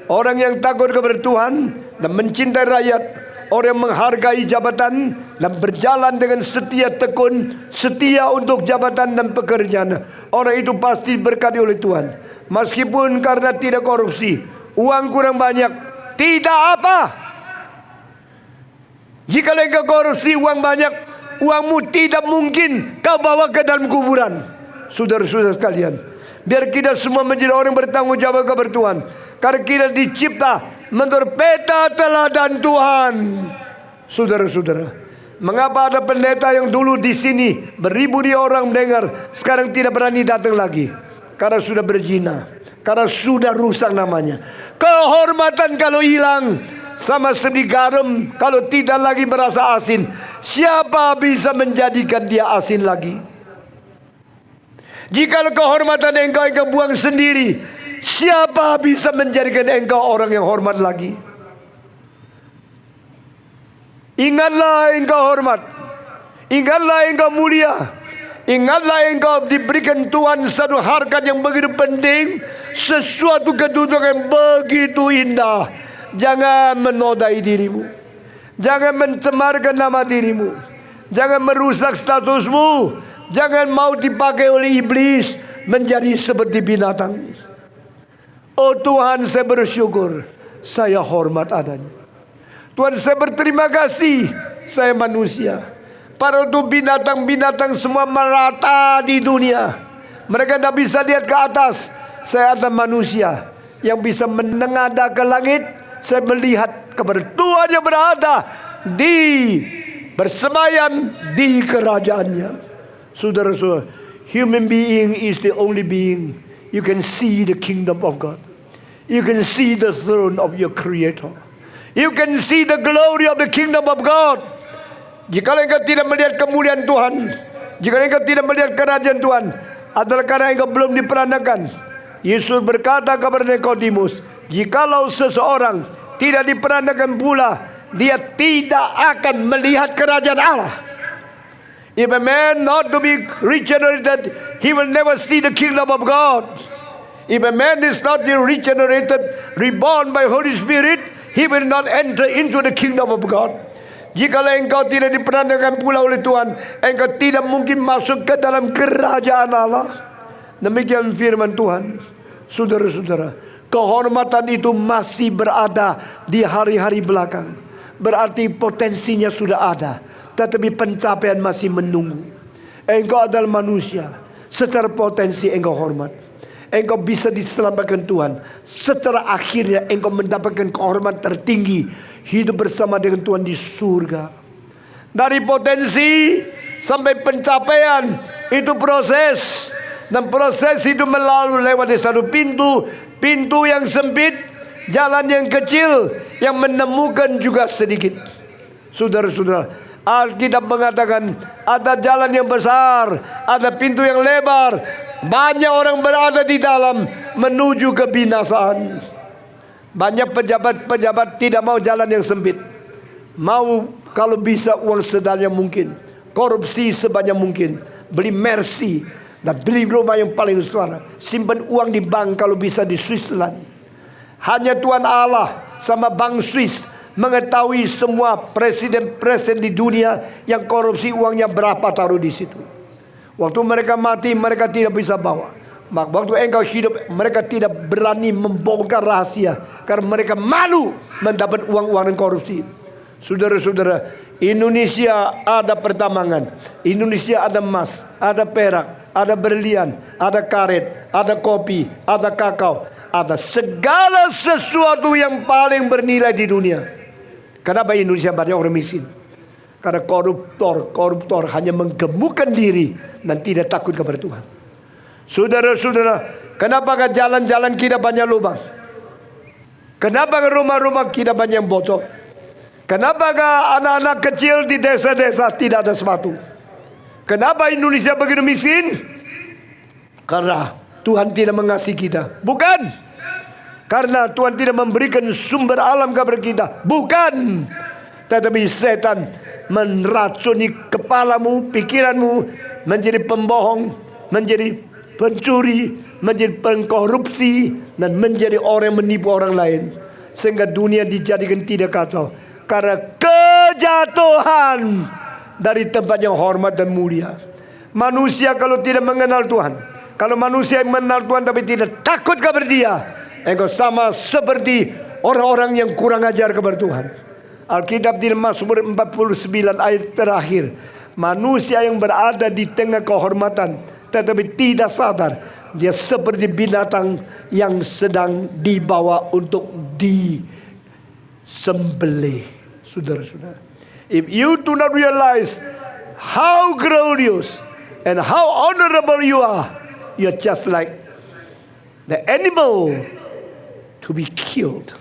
Orang yang takut kepada Tuhan dan mencintai rakyat, orang yang menghargai jabatan dan berjalan dengan setia tekun, setia untuk jabatan dan pekerjaan, orang itu pasti diberkati oleh Tuhan. Meskipun karena tidak korupsi, uang kurang banyak, tidak apa. Jika engkau korupsi uang banyak, uangmu tidak mungkin kau bawa ke dalam kuburan. Saudara-saudara sekalian, biar kita semua menjadi orang bertanggung jawab kepada Tuhan, karena kita dicipta menurut peta teladan Tuhan. Saudara-saudara, mengapa ada pendeta yang dulu di sini beribu-ribu orang mendengar, sekarang tidak berani datang lagi? Karena sudah berzina, karena sudah rusak namanya. Kehormatan kalau hilang, sama seperti garam kalau tidak lagi merasa asin, siapa bisa menjadikan dia asin lagi? Jika kehormatan engkau buang sendiri, siapa bisa menjadikan engkau orang yang hormat lagi? Ingatlah engkau hormat, ingatlah engkau mulia, ingatlah engkau diberikan Tuhan satu harkat yang begitu penting, sesuatu kedudukan yang begitu indah. Jangan menodai dirimu, jangan mencemarkan nama dirimu, jangan merusak statusmu, jangan mau dipakai oleh iblis menjadi seperti binatang. Oh Tuhan, saya bersyukur, saya hormat adanya. Tuhan, saya berterima kasih, saya manusia. Para itu binatang-binatang semua merata di dunia, mereka tidak bisa lihat ke atas. Saya adalah manusia yang bisa menengadah ke langit. Saya melihat kepada Tuhan yang berada di bersemayam di kerajaannya. Saudara-saudara, human being is the only being you can see the kingdom of God. You can see the throne of your Creator. You can see the glory of the kingdom of God. Jika engkau tidak melihat kemuliaan Tuhan, jika engkau tidak melihat kerajaan Tuhan, adalah karena engkau belum diperanakan. Yesus berkata kepada Nikodemus, jikalau seseorang tidak diperanakan pula, dia tidak akan melihat kerajaan Allah. If a man not to be regenerated, he will never see the kingdom of God. If a man is not regenerated, reborn by Holy Spirit, he will not enter into the kingdom of God. Jikalau engkau tidak diperanakan pula oleh Tuhan, engkau tidak mungkin masuk ke dalam kerajaan Allah. Demikian firman Tuhan. Saudara-saudara, kehormatan itu masih berada di hari-hari belakang. Berarti potensinya sudah ada, tetapi pencapaian masih menunggu. Engkau adalah manusia, secara potensi engkau hormat. Engkau bisa diselamatkan Tuhan. Setelah akhirnya engkau mendapatkan kehormatan tertinggi, hidup bersama dengan Tuhan di surga. Dari potensi sampai pencapaian itu proses. Dan proses itu melalui lewat satu pintu, pintu yang sempit, jalan yang kecil, yang menemukan juga sedikit. Saudara-saudara, Alkitab mengatakan ada jalan yang besar, ada pintu yang lebar, banyak orang berada di dalam menuju kebinasaan. Banyak pejabat-pejabat tidak mau jalan yang sempit, mau kalau bisa uang sebanyak mungkin, korupsi sebanyak mungkin, beli Mercy dan beli rumah yang paling besar, simpan uang di bank kalau bisa di Switzerland. Hanya Tuhan Allah sama bank Swiss mengetahui semua presiden-presiden di dunia yang korupsi uangnya berapa taruh di situ. Waktu mereka mati, mereka tidak bisa bawa. Waktu engkau hidup, mereka tidak berani membongkar rahasia karena mereka malu mendapat uang-uang korupsi. Saudara-saudara, Indonesia ada pertambangan, Indonesia ada emas, ada perak, ada berlian, ada karet, ada kopi, ada kakao, ada segala sesuatu yang paling bernilai di dunia. Kenapa Indonesia banyak orang miskin? Karena koruptor hanya menggemukkan diri dan tidak takut kepada Tuhan. Saudara-saudara, kenapa jalan-jalan kita banyak lubang? Kenapa rumah-rumah kita banyak bocor? Kenapa anak-anak kecil di desa-desa tidak ada sepatu? Kenapa Indonesia begitu miskin? Karena Tuhan tidak mengasihi kita. Bukan. Karena Tuhan tidak memberikan sumber alam kepada kita. Bukan. Tetapi setan meracuni kepalamu, pikiranmu, menjadi pembohong, menjadi pencuri, menjadi pengkorupsi, dan menjadi orang yang menipu orang lain. Sehingga dunia dijadikan tidak kacau. Karena kejatuhan dari tempat yang hormat dan mulia. Manusia kalau tidak mengenal Tuhan, kalau manusia yang mengenal Tuhan tapi tidak takut kepada Dia, engkau sama seperti orang-orang yang kurang ajar kepada Tuhan. Alkitab di Mazmur 49 ayat terakhir, manusia yang berada di tengah kehormatan tetapi tidak sadar, dia seperti binatang yang sedang dibawa untuk disembelih. Saudara-saudara, if you do not realize how glorious and how honorable you are, you're just like the animal to be killed.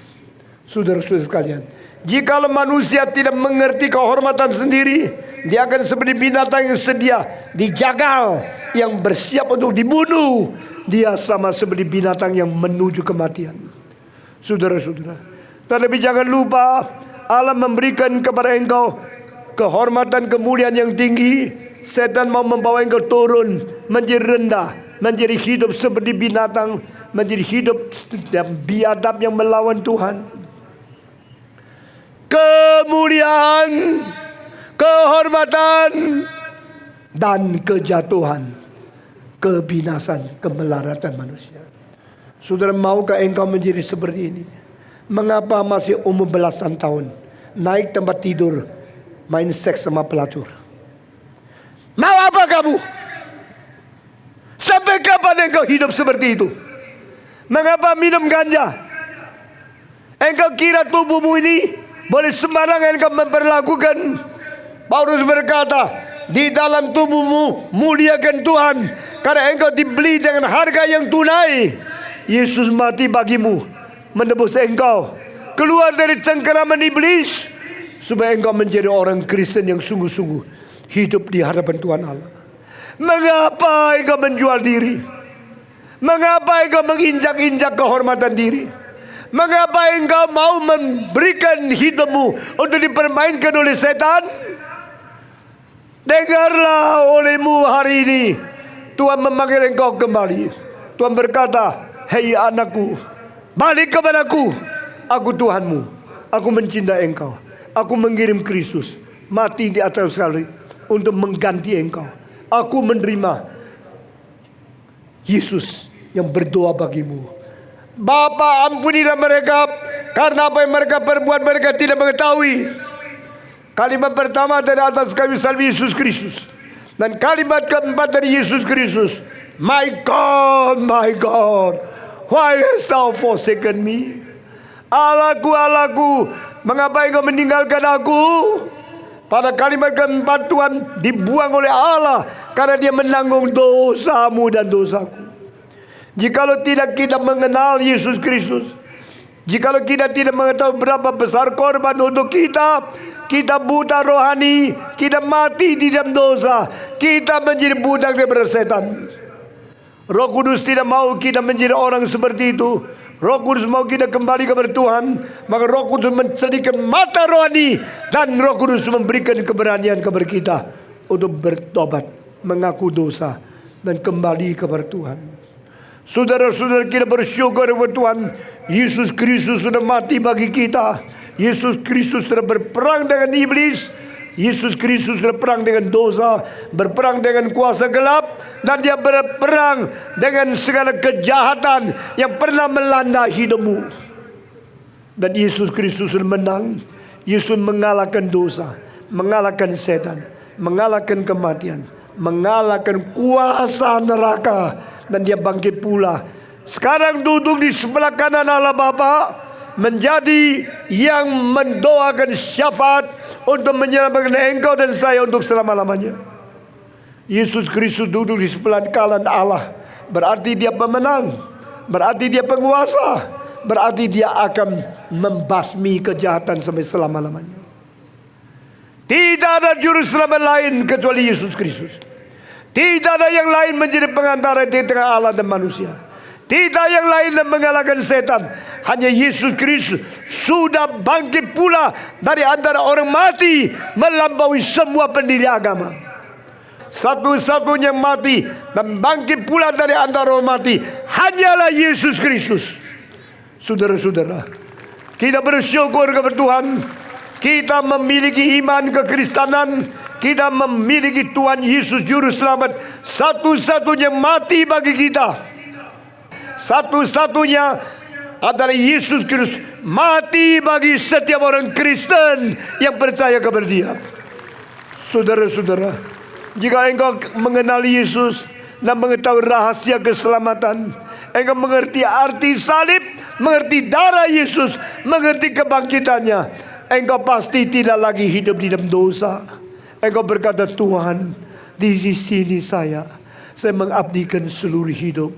Saudara-saudara sekalian, jikalau manusia tidak mengerti kehormatan sendiri, dia akan seperti binatang yang sedia dijagal, yang bersiap untuk dibunuh. Dia sama seperti binatang yang menuju kematian. Saudara-saudara, tetapi jangan lupa, Allah memberikan kepada engkau kehormatan, kemuliaan yang tinggi. Setan mau membawa engkau turun, menjadi rendah, menjadi hidup seperti binatang, menjadi hidup dan biadab yang melawan Tuhan. Kemuliaan, kehormatan, dan kejatuhan, kebinasan, kemelaratan manusia. Saudara, maukah engkau menjadi seperti ini? Mengapa masih umur belasan tahun naik tempat tidur, main seks sama pelacur? Mau apa kamu? Sampai kapan engkau hidup seperti itu? Mengapa minum ganja? Engkau kira tubuhmu ini boleh sembarangan engkau memperlakukan? Paulus berkata, di dalam tubuhmu muliakan Tuhan, karena engkau dibeli dengan harga yang tunai. Yesus mati bagimu, menebus engkau keluar dari cengkeraman iblis, supaya engkau menjadi orang Kristen yang sungguh-sungguh hidup di hadapan Tuhan Allah. Mengapa engkau menjual diri? Mengapa engkau menginjak-injak kehormatan diri? Mengapa engkau mau memberikan hidupmu untuk dipermainkan oleh setan? Dengarlah olehmu hari ini, Tuhan memanggil engkau kembali. Tuhan berkata, hei anakku, balik kepadaku, aku Tuhanmu, aku mencintai engkau, aku mengirim Kristus mati di atas salib untuk mengganti engkau. Aku menerima Yesus yang berdoa bagimu. Bapa, ampunilah mereka, karena apa yang mereka perbuat mereka tidak mengetahui. Kalimat pertama dari atas kayu salib Yesus Kristus, dan kalimat keempat dari Yesus Kristus, my God, why hast thou forsaken me? Allahku, Allahku, mengapa engkau meninggalkan aku? Pada kalimat keempat, Tuhan dibuang oleh Allah karena Dia menanggung dosamu dan dosaku. Jikalau tidak kita mengenal Yesus Kristus, jikalau kita tidak mengetahui berapa besar korban untuk kita, kita buta rohani, kita mati di dalam dosa, kita menjadi budak daripada setan. Roh Kudus tidak mau kita menjadi orang seperti itu. Roh Kudus mau kita kembali kepada Tuhan. Maka Roh Kudus mencerdikan mata rohani, dan Roh Kudus memberikan keberanian kepada kita untuk bertobat, mengaku dosa, dan kembali kepada Tuhan. Saudara-saudara, kita bersyukur kepada Tuhan Yesus Kristus sudah mati bagi kita. Yesus Kristus sudah berperang dengan iblis. Yesus Kristus sudah berperang dengan dosa, berperang dengan kuasa gelap, dan dia berperang dengan segala kejahatan yang pernah melanda hidupmu. Dan Yesus Kristus sudah menang. Yesus mengalahkan dosa, mengalahkan setan, mengalahkan kematian, mengalahkan kuasa neraka, dan dia bangkit pula. Sekarang duduk di sebelah kanan Allah Bapa, menjadi yang mendoakan syafaat untuk menyelamatkan engkau dan saya untuk selama-lamanya. Yesus Kristus duduk di sebelah kanan Allah, berarti dia pemenang, berarti dia penguasa, berarti dia akan membasmi kejahatan sampai selama-lamanya. Tidak ada juru selamat lain kecuali Yesus Kristus. Tidak ada yang lain menjadi pengantara di tengah Allah dan manusia. Tidak yang lain yang mengalahkan setan. Hanya Yesus Kristus sudah bangkit pula dari antara orang mati, melampaui semua pendiri agama. Satu-satunya mati dan bangkit pula dari antara orang mati hanyalah Yesus Kristus. Saudara-saudara, kita bersyukur kepada Tuhan. Kita memiliki iman kekristenan. Kita memiliki Tuhan Yesus Juru Selamat, satu-satunya mati bagi kita. Satu-satunya adalah Yesus Kristus mati bagi setiap orang Kristen yang percaya kepada Dia. Saudara-saudara, jika engkau mengenali Yesus dan mengetahui rahasia keselamatan, engkau mengerti arti salib, mengerti darah Yesus, mengerti kebangkitannya, engkau pasti tidak lagi hidup di dalam dosa. Engkau berkata, Tuhan, di sini saya mengabdikan seluruh hidup.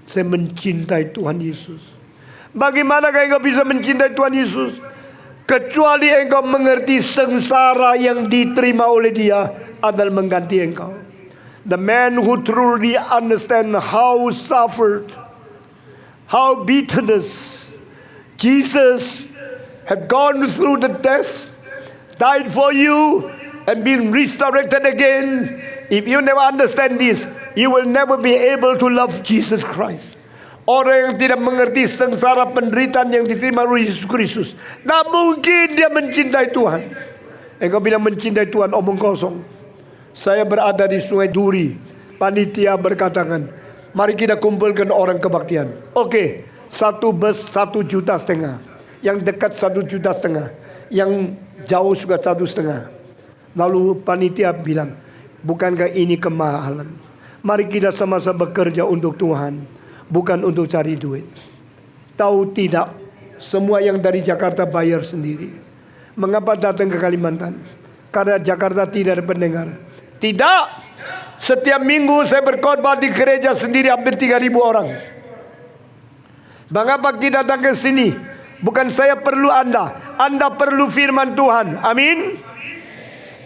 Saya mencintai Tuhan Yesus. Bagaimanakah engkau bisa mencintai Tuhan Yesus? Kecuali engkau mengerti sengsara yang diterima oleh Dia adalah mengganti engkau. The man who truly understand how suffered, how bitterness, Jesus have gone through the death, died for you, and been resurrected again. If you never understand this, you will never be able to love Jesus Christ. Orang yang tidak mengerti sengsara penderitaan yang diterima oleh Yesus Kristus, tak mungkin dia mencintai Tuhan. Engkau bila mencintai Tuhan omong kosong. Saya berada di Sungai Duri. Panitia berkatakan, mari kita kumpulkan orang kebaktian. Oke, satu bus 1,5 juta. Yang dekat 1,5 juta. Yang jauh juga 1,5. Lalu panitia bilang, bukankah ini kemahalan? Mari kita sama-sama bekerja untuk Tuhan, bukan untuk cari duit. Tahu tidak, semua yang dari Jakarta bayar sendiri. Mengapa datang ke Kalimantan? Karena Jakarta tidak ada pendengar. Tidak, setiap minggu saya berkhotbah di gereja sendiri hampir 3.000 orang. Mengapa kita datang ke sini? Bukan saya perlu Anda perlu firman Tuhan. Amin.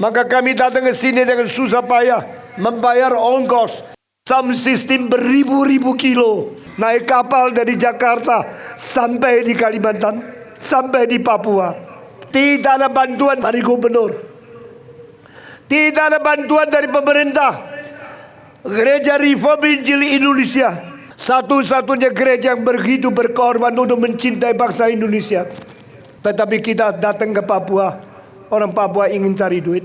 Maka kami datang ke sini dengan susah payah, membayar ongkos, sound system beribu-ribu kilo, naik kapal dari Jakarta sampai di Kalimantan, sampai di Papua. Tidak ada bantuan dari gubernur, tidak ada bantuan dari pemerintah. Gereja Reform Injil Indonesia, satu-satunya gereja yang begitu berkorban untuk mencintai bangsa Indonesia. Tetapi kita datang ke Papua, orang Papua ingin cari duit.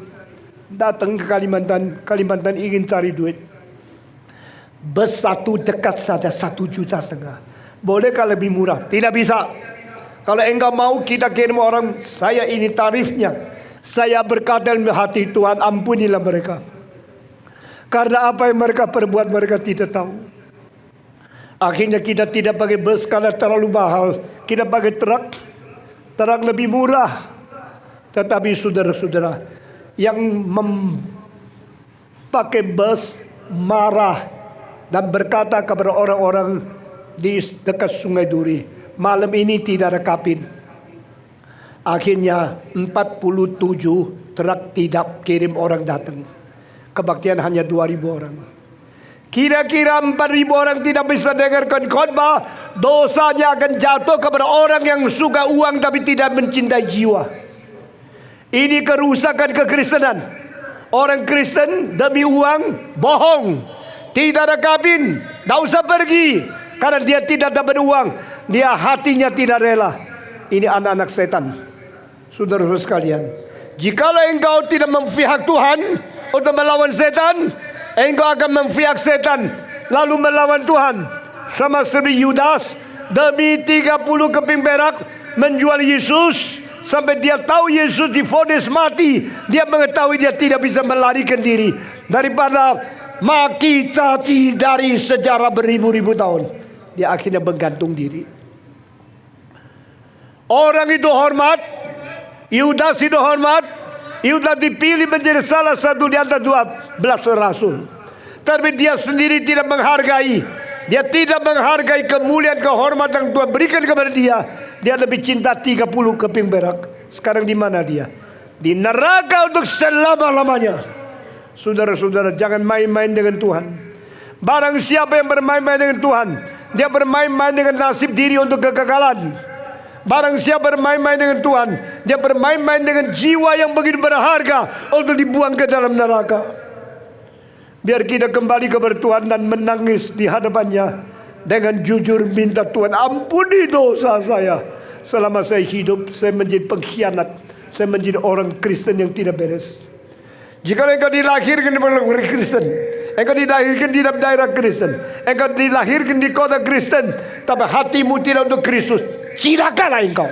Datang ke Kalimantan, Kalimantan ingin cari duit. Bus satu dekat saja 1,5 juta. Bolehkah lebih murah? Tidak bisa. Kalau engkau mau, kita kirim orang, saya ini tarifnya. Saya berkata dalam hati, Tuhan ampunilah mereka. Karena apa yang mereka perbuat, mereka tidak tahu. Akhirnya kita tidak pakai bus karena terlalu mahal. Kita pakai truk. Truk lebih murah. Tetapi saudara-saudara, yang pakai bus marah dan berkata kepada orang-orang di dekat Sungai Duri, malam ini tidak ada kabin. Akhirnya 47 truk tidak kirim orang datang. Kebaktian hanya 2.000 orang. Kira-kira 4.000 orang tidak bisa dengarkan khotbah. Dosanya akan jatuh kepada orang yang suka uang tapi tidak mencintai jiwa. Ini kerusakan kekristenan. Orang Kristen demi uang bohong. Tidak ada kabin, tidak usah pergi, karena dia tidak dapat uang. dia hatinya tidak rela. Ini anak-anak setan. Saudara-saudara sekalian, jikalau engkau tidak memihak Tuhan untuk melawan setan, engkau akan memihak setan lalu melawan Tuhan. Sama seperti Yudas demi 30 keping perak menjual Yesus, sampai dia tahu Yesus divonis mati. Dia mengetahui dia tidak bisa melarikan diri daripada maki caci dari sejarah beribu-ribu tahun. Dia akhirnya bergantung diri. Orang itu hormat, Yudas itu hormat. Yudas dipilih menjadi salah satu di antara 12 rasul. Tapi dia sendiri tidak menghargai. Dia tidak menghargai kemuliaan, kehormatan yang Tuhan berikan kepada dia. Dia lebih cinta 30 keping perak. Sekarang di mana dia? Di neraka untuk selama-lamanya. Saudara-saudara, jangan main-main dengan Tuhan. Barang siapa yang bermain-main dengan Tuhan, dia bermain-main dengan nasib diri untuk kekekalan. Barang siapa bermain-main dengan Tuhan, dia bermain-main dengan jiwa yang begitu berharga untuk dibuang ke dalam neraka. Biar kita kembali kepada Tuhan dan menangis di hadapannya dengan jujur minta Tuhan, ampuni dosa saya. Selama saya hidup, saya menjadi pengkhianat, saya menjadi orang Kristen yang tidak beres. Jika engkau dilahirkan di negeri Kristen, engkau dilahirkan di dalam daerah Kristen, engkau dilahirkan di kota Kristen, tapi hatimu tidak untuk Kristus, cilakalah engkau.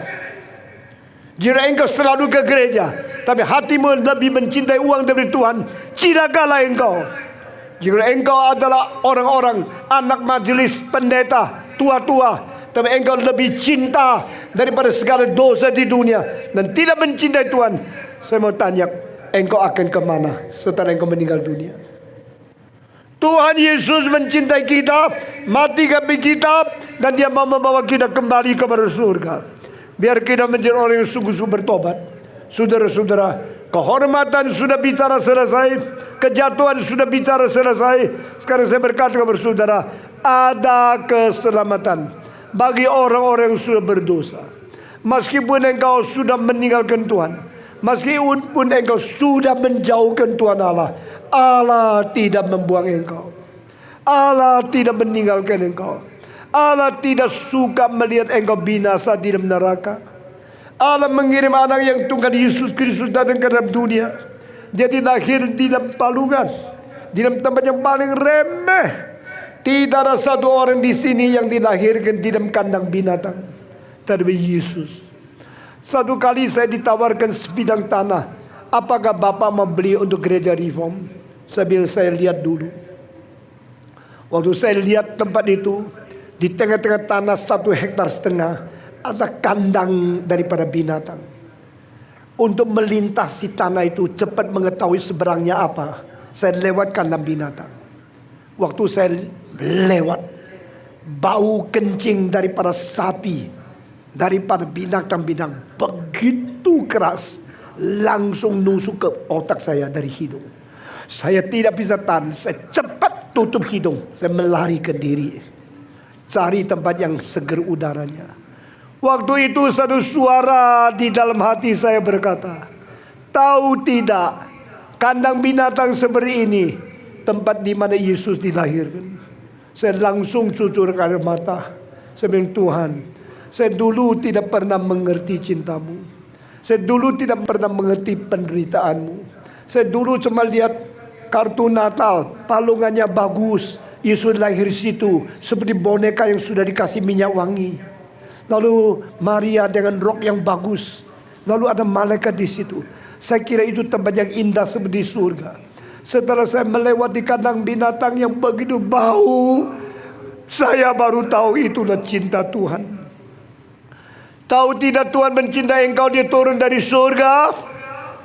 Jika engkau selalu ke gereja, tapi hatimu lebih mencintai uang dari Tuhan, cilakalah engkau. Jika engkau adalah orang-orang anak majelis pendeta tua-tua, tapi engkau lebih cinta daripada segala dosa di dunia dan tidak mencintai Tuhan, saya mau tanya, engkau akan kemana setelah engkau meninggal dunia? Tuhan Yesus mencintai kita, mati bagi kita, dan dia mau membawa kita kembali kepada surga. Biar kita menjadi orang yang sungguh-sungguh bertobat. Saudara-saudara, kehormatan sudah bicara selesai, kejatuhan sudah bicara selesai. Sekarang saya berkata kepada saudara, ada keselamatan bagi orang-orang yang sudah berdosa. Meskipun engkau sudah meninggalkan Tuhan, meskipun engkau sudah menjauhkan Tuhan Allah, Allah tidak membuang engkau. Allah tidak meninggalkan engkau. Allah tidak suka melihat engkau binasa di dalam neraka. Allah mengirim anak yang tunggal Yesus Kristus datang ke dalam dunia. Dia dilahir di dalam palungan, di dalam tempat yang paling remeh. Tidak ada satu orang di sini yang dilahirkan di dalam kandang binatang, tapi Yesus. Satu kali saya ditawarkan sebidang tanah. Apakah Bapak mau beli untuk gereja Reform? Saya bilang, saya lihat dulu. Waktu saya lihat tempat itu, di tengah-tengah tanah 1,5 hektar, ada kandang daripada binatang. Untuk melintasi tanah itu, cepat mengetahui seberangnya apa, saya lewat kandang binatang. Waktu saya lewat, bau kencing daripada sapi, daripada binatang-binatang begitu keras, langsung nusuk ke otak saya dari hidung. Saya tidak bisa tahan, saya cepat tutup hidung, saya melarikan diri, cari tempat yang seger udaranya. Waktu itu satu suara di dalam hati saya berkata, tahu tidak, kandang binatang seperti ini tempat di mana Yesus dilahirkan. Saya langsung cucur air mata. Saya bilang, Tuhan, saya dulu tidak pernah mengerti cintamu. Saya dulu tidak pernah mengerti penderitaanmu. Saya dulu cuma lihat kartu Natal, palungannya bagus, Yesus lahir situ seperti boneka yang sudah dikasih minyak wangi. Lalu Maria dengan rok yang bagus, lalu ada malaikat di situ. Saya kira itu tempat yang indah seperti surga. Setelah saya melewati kandang binatang yang begitu bau, saya baru tahu itulah cinta Tuhan. Tahu tidak Tuhan mencintai engkau, dia turun dari surga?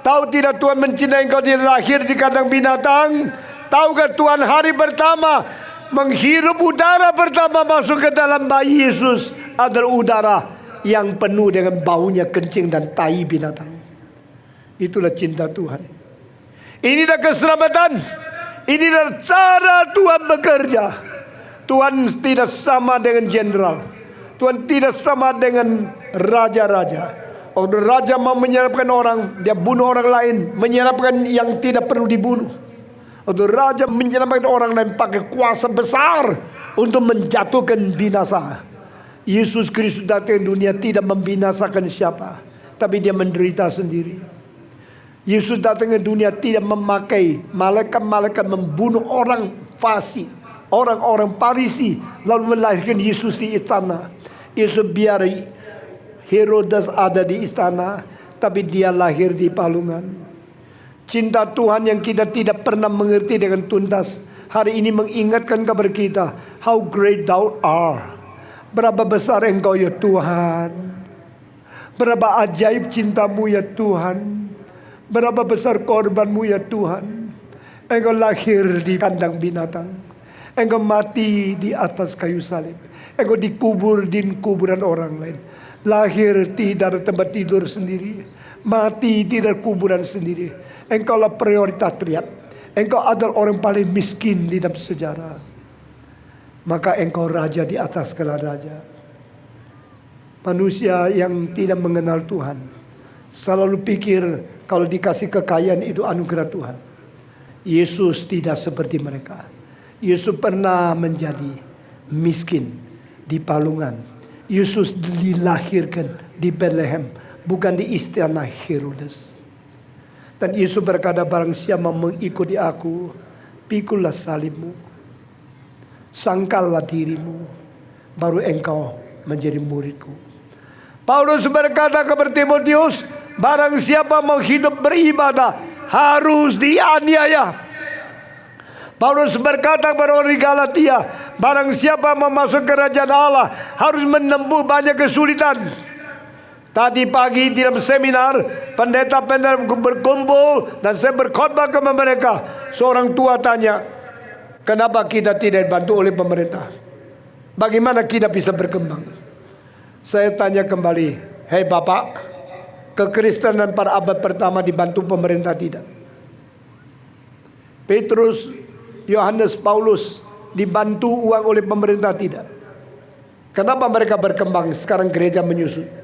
Tahu tidak Tuhan mencintai engkau, dia lahir di kandang binatang? Tahukah Tuhan hari pertama menghirup udara pertama masuk ke dalam bayi Yesus adalah udara yang penuh dengan baunya kencing dan tai binatang. Itulah cinta Tuhan. Inilah keselamatan. Inilah cara Tuhan bekerja. Tuhan tidak sama dengan jenderal. Tuhan tidak sama dengan raja-raja. Kalau raja mau menyerapkan orang, dia bunuh orang lain, menyerapkan yang tidak perlu dibunuh. Atau raja menyelamatkan orang lain pakai kuasa besar untuk menjatuhkan binasa. Yesus Kristus datang ke dunia tidak membinasakan siapa, tapi dia menderita sendiri. Yesus datang ke dunia tidak memakai malaikat-malaikat membunuh orang fasik, orang-orang Farisi, lalu melahirkan Yesus di istana. Yesus biar Herodes ada di istana, tapi dia lahir di palungan. Cinta Tuhan yang kita tidak pernah mengerti dengan tuntas, hari ini mengingatkan kepada kita, how great thou art. Berapa besar engkau ya Tuhan. Berapa ajaib cintamu ya Tuhan. Berapa besar korbanmu ya Tuhan. Engkau lahir di kandang binatang. Engkau mati di atas kayu salib. Engkau dikubur di kuburan orang lain. Lahir tidak ada tempat tidur sendiri. Mati tidak kuburan sendiri. Engkaulah prioritas triad. Engkau adalah orang paling miskin di dalam sejarah. Maka engkau raja di atas segala raja. Manusia yang tidak mengenal Tuhan selalu pikir kalau dikasih kekayaan itu anugerah Tuhan. Yesus tidak seperti mereka. Yesus pernah menjadi miskin di palungan. Yesus dilahirkan di Bethlehem, bukan di istana Herodes. Dan Yesus berkata, barang siapa mengikuti aku, pikulah salibmu. Sangkallah dirimu, baru engkau menjadi muridku. Paulus berkata kepada Timotius, barang siapa mau hidup beribadah harus dianiaya. Paulus berkata kepada orang di Galatia, barang siapa mau masuk kerajaan Allah harus menempuh banyak kesulitan. Tadi pagi di dalam seminar, pendeta-pendeta berkumpul dan saya berkhotbah kepada mereka. Seorang tua tanya, kenapa kita tidak dibantu oleh pemerintah? Bagaimana kita bisa berkembang? Saya tanya kembali, hei Bapak, kekristenan pada abad pertama dibantu pemerintah tidak? Petrus, Yohanes, Paulus dibantu uang oleh pemerintah tidak? Kenapa mereka berkembang? Sekarang gereja menyusut.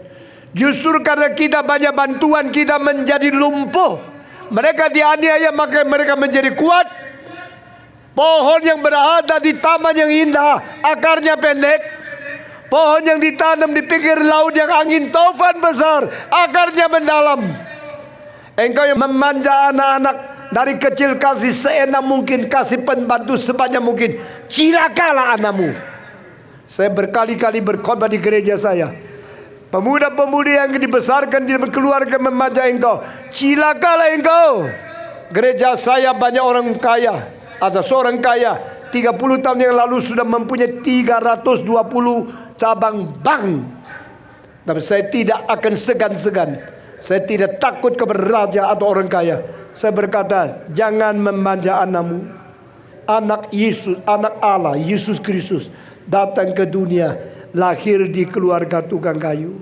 Justru karena kita banyak bantuan, kita menjadi lumpuh. Mereka dianiaya, maka mereka menjadi kuat. Pohon yang berada di taman yang indah, akarnya pendek. Pohon yang ditanam di pinggir laut yang angin taufan besar, akarnya mendalam. Engkau yang memanja anak-anak dari kecil, kasih seenak mungkin, kasih pembantu sebanyak mungkin. Cilakalah anakmu. Saya berkali-kali berkhotbah di gereja saya. Pemuda-pemudi yang dibesarkan di keluarga memanja engkau, cilakalah engkau. Gereja saya banyak orang kaya. Ada seorang kaya 30 tahun yang lalu sudah mempunyai 320 cabang bank. Tapi saya tidak akan segan-segan. Saya tidak takut kepada raja atau orang kaya. Saya berkata, jangan memanja anakmu. Anak Yesus, anak Allah, Yesus Kristus datang ke dunia, lahir di keluarga tukang kayu,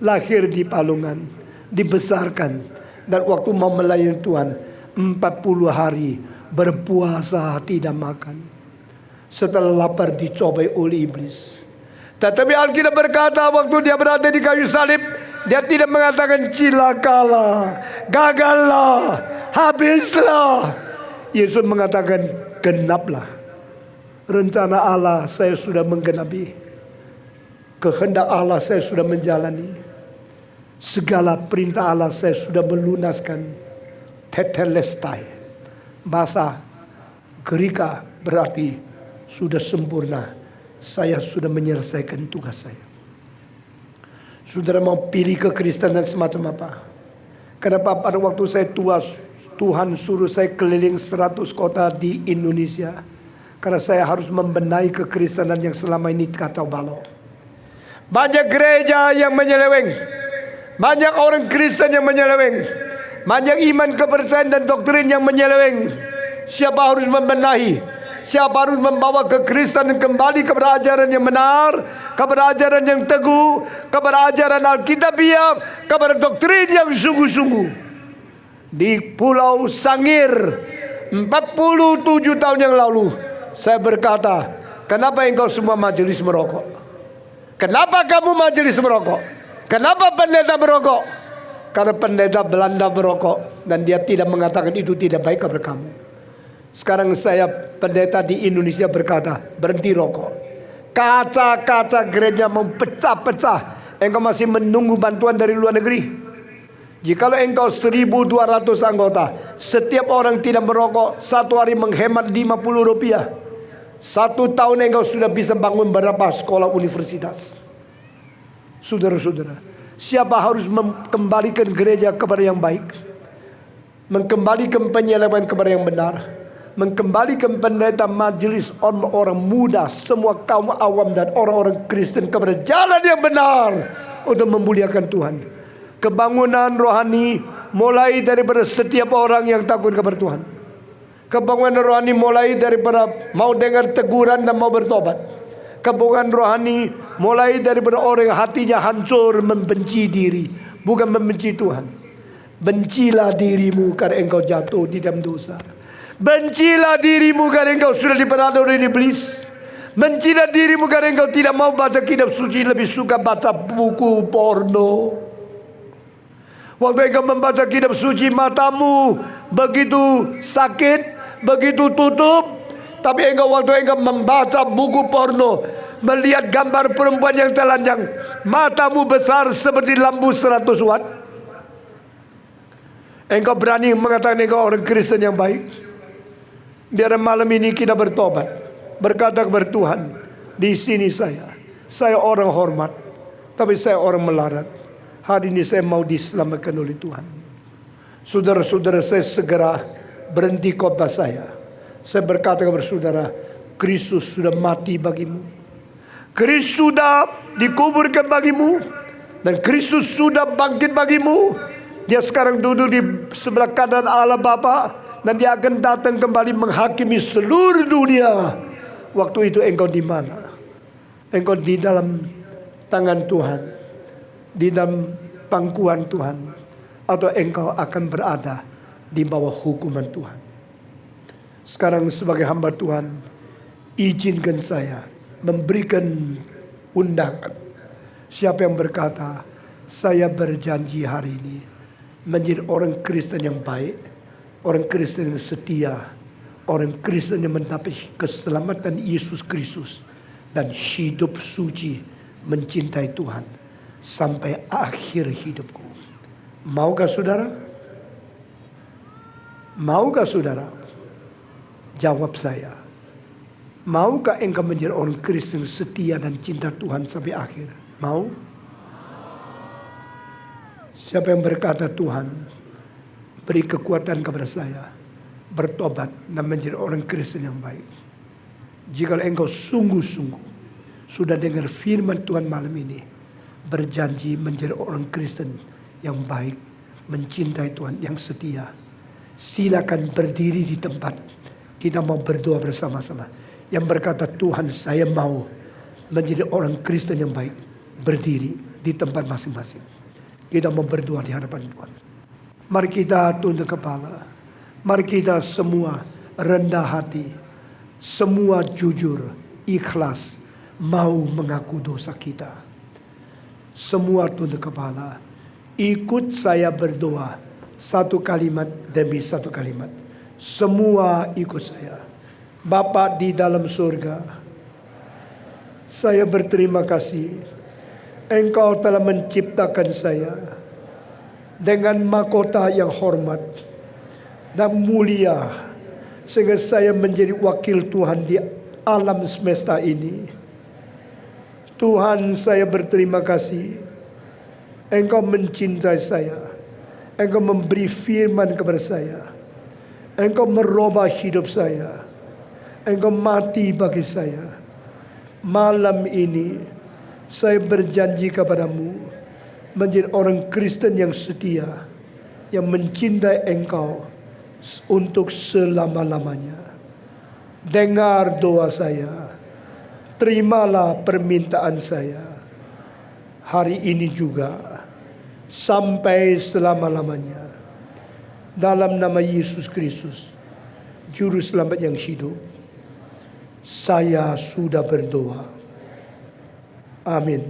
lahir di palungan, dibesarkan, dan waktu mau melayani Tuhan 40 hari berpuasa tidak makan. Setelah lapar dicobai oleh iblis. Tetapi Alkitab berkata waktu dia berada di kayu salib, dia tidak mengatakan cilakalah, gagallah, habislah. Yesus mengatakan genaplah. Rencana Allah saya sudah menggenapi. Kehendak Allah saya sudah menjalani. Segala perintah Allah saya sudah melunaskan. Tetelestai. Bahasa Gerika berarti sudah sempurna. Saya sudah menyelesaikan tugas saya. Saudara mau pilih kekristenan semacam apa? Kenapa pada waktu saya tua Tuhan suruh saya keliling 100 kota di Indonesia? Karena saya harus membenahi kekristenan yang selama ini kacau balau. Banyak gereja yang menyeleweng. Banyak orang Kristen yang menyeleweng. Banyak iman, kepercayaan dan doktrin yang menyeleweng. Siapa harus membenahi? Siapa harus membawa kekristenan kembali kepada ajaran yang benar, kepada ajaran yang teguh, kepada ajaran Alkitabiah, kepada doktrin yang sungguh-sungguh. Di Pulau Sangir 47 tahun yang lalu saya berkata, kenapa engkau semua majelis merokok? Kenapa kamu majelis merokok? Kenapa pendeta merokok? Karena pendeta Belanda merokok dan dia tidak mengatakan itu tidak baik kepada kamu. Sekarang saya pendeta di Indonesia berkata, berhenti rokok. Kaca-kaca gereja mau pecah-pecah. Engkau masih menunggu bantuan dari luar negeri. Jikalau engkau 1.200 anggota, setiap orang tidak merokok, satu hari menghemat 50 rupiah. 1 tahun engkau sudah bisa bangun berapa sekolah universitas. Saudara-saudara, siapa harus mengembalikan gereja kepada yang baik, mengembalikan penyelewengan kepada yang benar, mengembalikan pendeta majelis orang muda, semua kaum awam dan orang-orang Kristen kepada jalan yang benar untuk memuliakan Tuhan. Kebangunan rohani mulai daripada setiap orang yang takut kepada Tuhan. Kebangunan rohani mulai daripada mau dengar teguran dan mau bertobat. Kebangunan rohani mulai daripada orang yang hatinya hancur, membenci diri, bukan membenci Tuhan. Bencilah dirimu karena engkau jatuh di dalam dosa. Bencilah dirimu karena engkau sudah dipengaruhi oleh iblis. Bencilah dirimu karena engkau tidak mau baca kitab suci, lebih suka baca buku porno. Waktu engkau membaca kitab suci, matamu begitu sakit, begitu tutup. Tapi waktu engkau membaca buku porno, melihat gambar perempuan yang telanjang, matamu besar seperti lampu 100 watt. Engkau berani mengatakan engkau orang Kristen yang baik. Biar malam ini kita bertobat, berkata kepada Tuhan, di sini saya orang hormat, tapi saya orang melarat. Hari ini saya mau diselamatkan oleh Tuhan. Saudara-saudara, saya segera berhenti khotbah saya. Saya berkata kepada saudara, Kristus sudah mati bagimu, Kristus sudah dikuburkan bagimu, dan Kristus sudah bangkit bagimu. Dia sekarang duduk di sebelah kanan Allah Bapa, dan dia akan datang kembali menghakimi seluruh dunia. Waktu itu engkau di mana? Engkau di dalam tangan Tuhan, di dalam pangkuan Tuhan, atau engkau akan berada di bawah hukuman Tuhan. Sekarang sebagai hamba Tuhan, izinkan saya memberikan undangan. Siapa yang berkata, saya berjanji hari ini menjadi orang Kristen yang baik, orang Kristen yang setia, orang Kristen yang mendapat keselamatan Yesus Kristus, dan hidup suci mencintai Tuhan sampai akhir hidupku. Maukah saudara? Maukah saudara? Jawab saya. Maukah engkau menjadi orang Kristen setia dan cinta Tuhan sampai akhir? Mau? Siapa yang berkata, Tuhan beri kekuatan kepada saya bertobat dan menjadi orang Kristen yang baik. Jika engkau sungguh-sungguh sudah dengar firman Tuhan malam ini, berjanji menjadi orang Kristen yang baik, mencintai Tuhan, yang setia, silakan berdiri di tempat. Kita mau berdoa bersama-sama. Yang berkata, Tuhan saya mau menjadi orang Kristen yang baik, berdiri di tempat masing-masing. Kita mau berdoa di hadapan Tuhan. Mari kita tunduk kepala. Mari kita semua rendah hati, semua jujur, ikhlas, mau mengaku dosa kita. Semua tunduk kepala. Ikut saya berdoa, satu kalimat demi satu kalimat. Semua ikut saya. Bapa di dalam surga, saya berterima kasih. Engkau telah menciptakan saya dengan mahkota yang hormat dan mulia, sehingga saya menjadi wakil Tuhan di alam semesta ini. Tuhan, saya berterima kasih. Engkau mencintai saya. Engkau memberi firman kepada saya. Engkau merubah hidup saya. Engkau mati bagi saya. Malam ini saya berjanji kepadamu menjadi orang Kristen yang setia, yang mencintai Engkau untuk selama-lamanya. Dengar doa saya. Terimalah permintaan saya hari ini juga sampai selama-lamanya. Dalam nama Yesus Kristus, Juru Selamat yang hidup, saya sudah berdoa. Amin.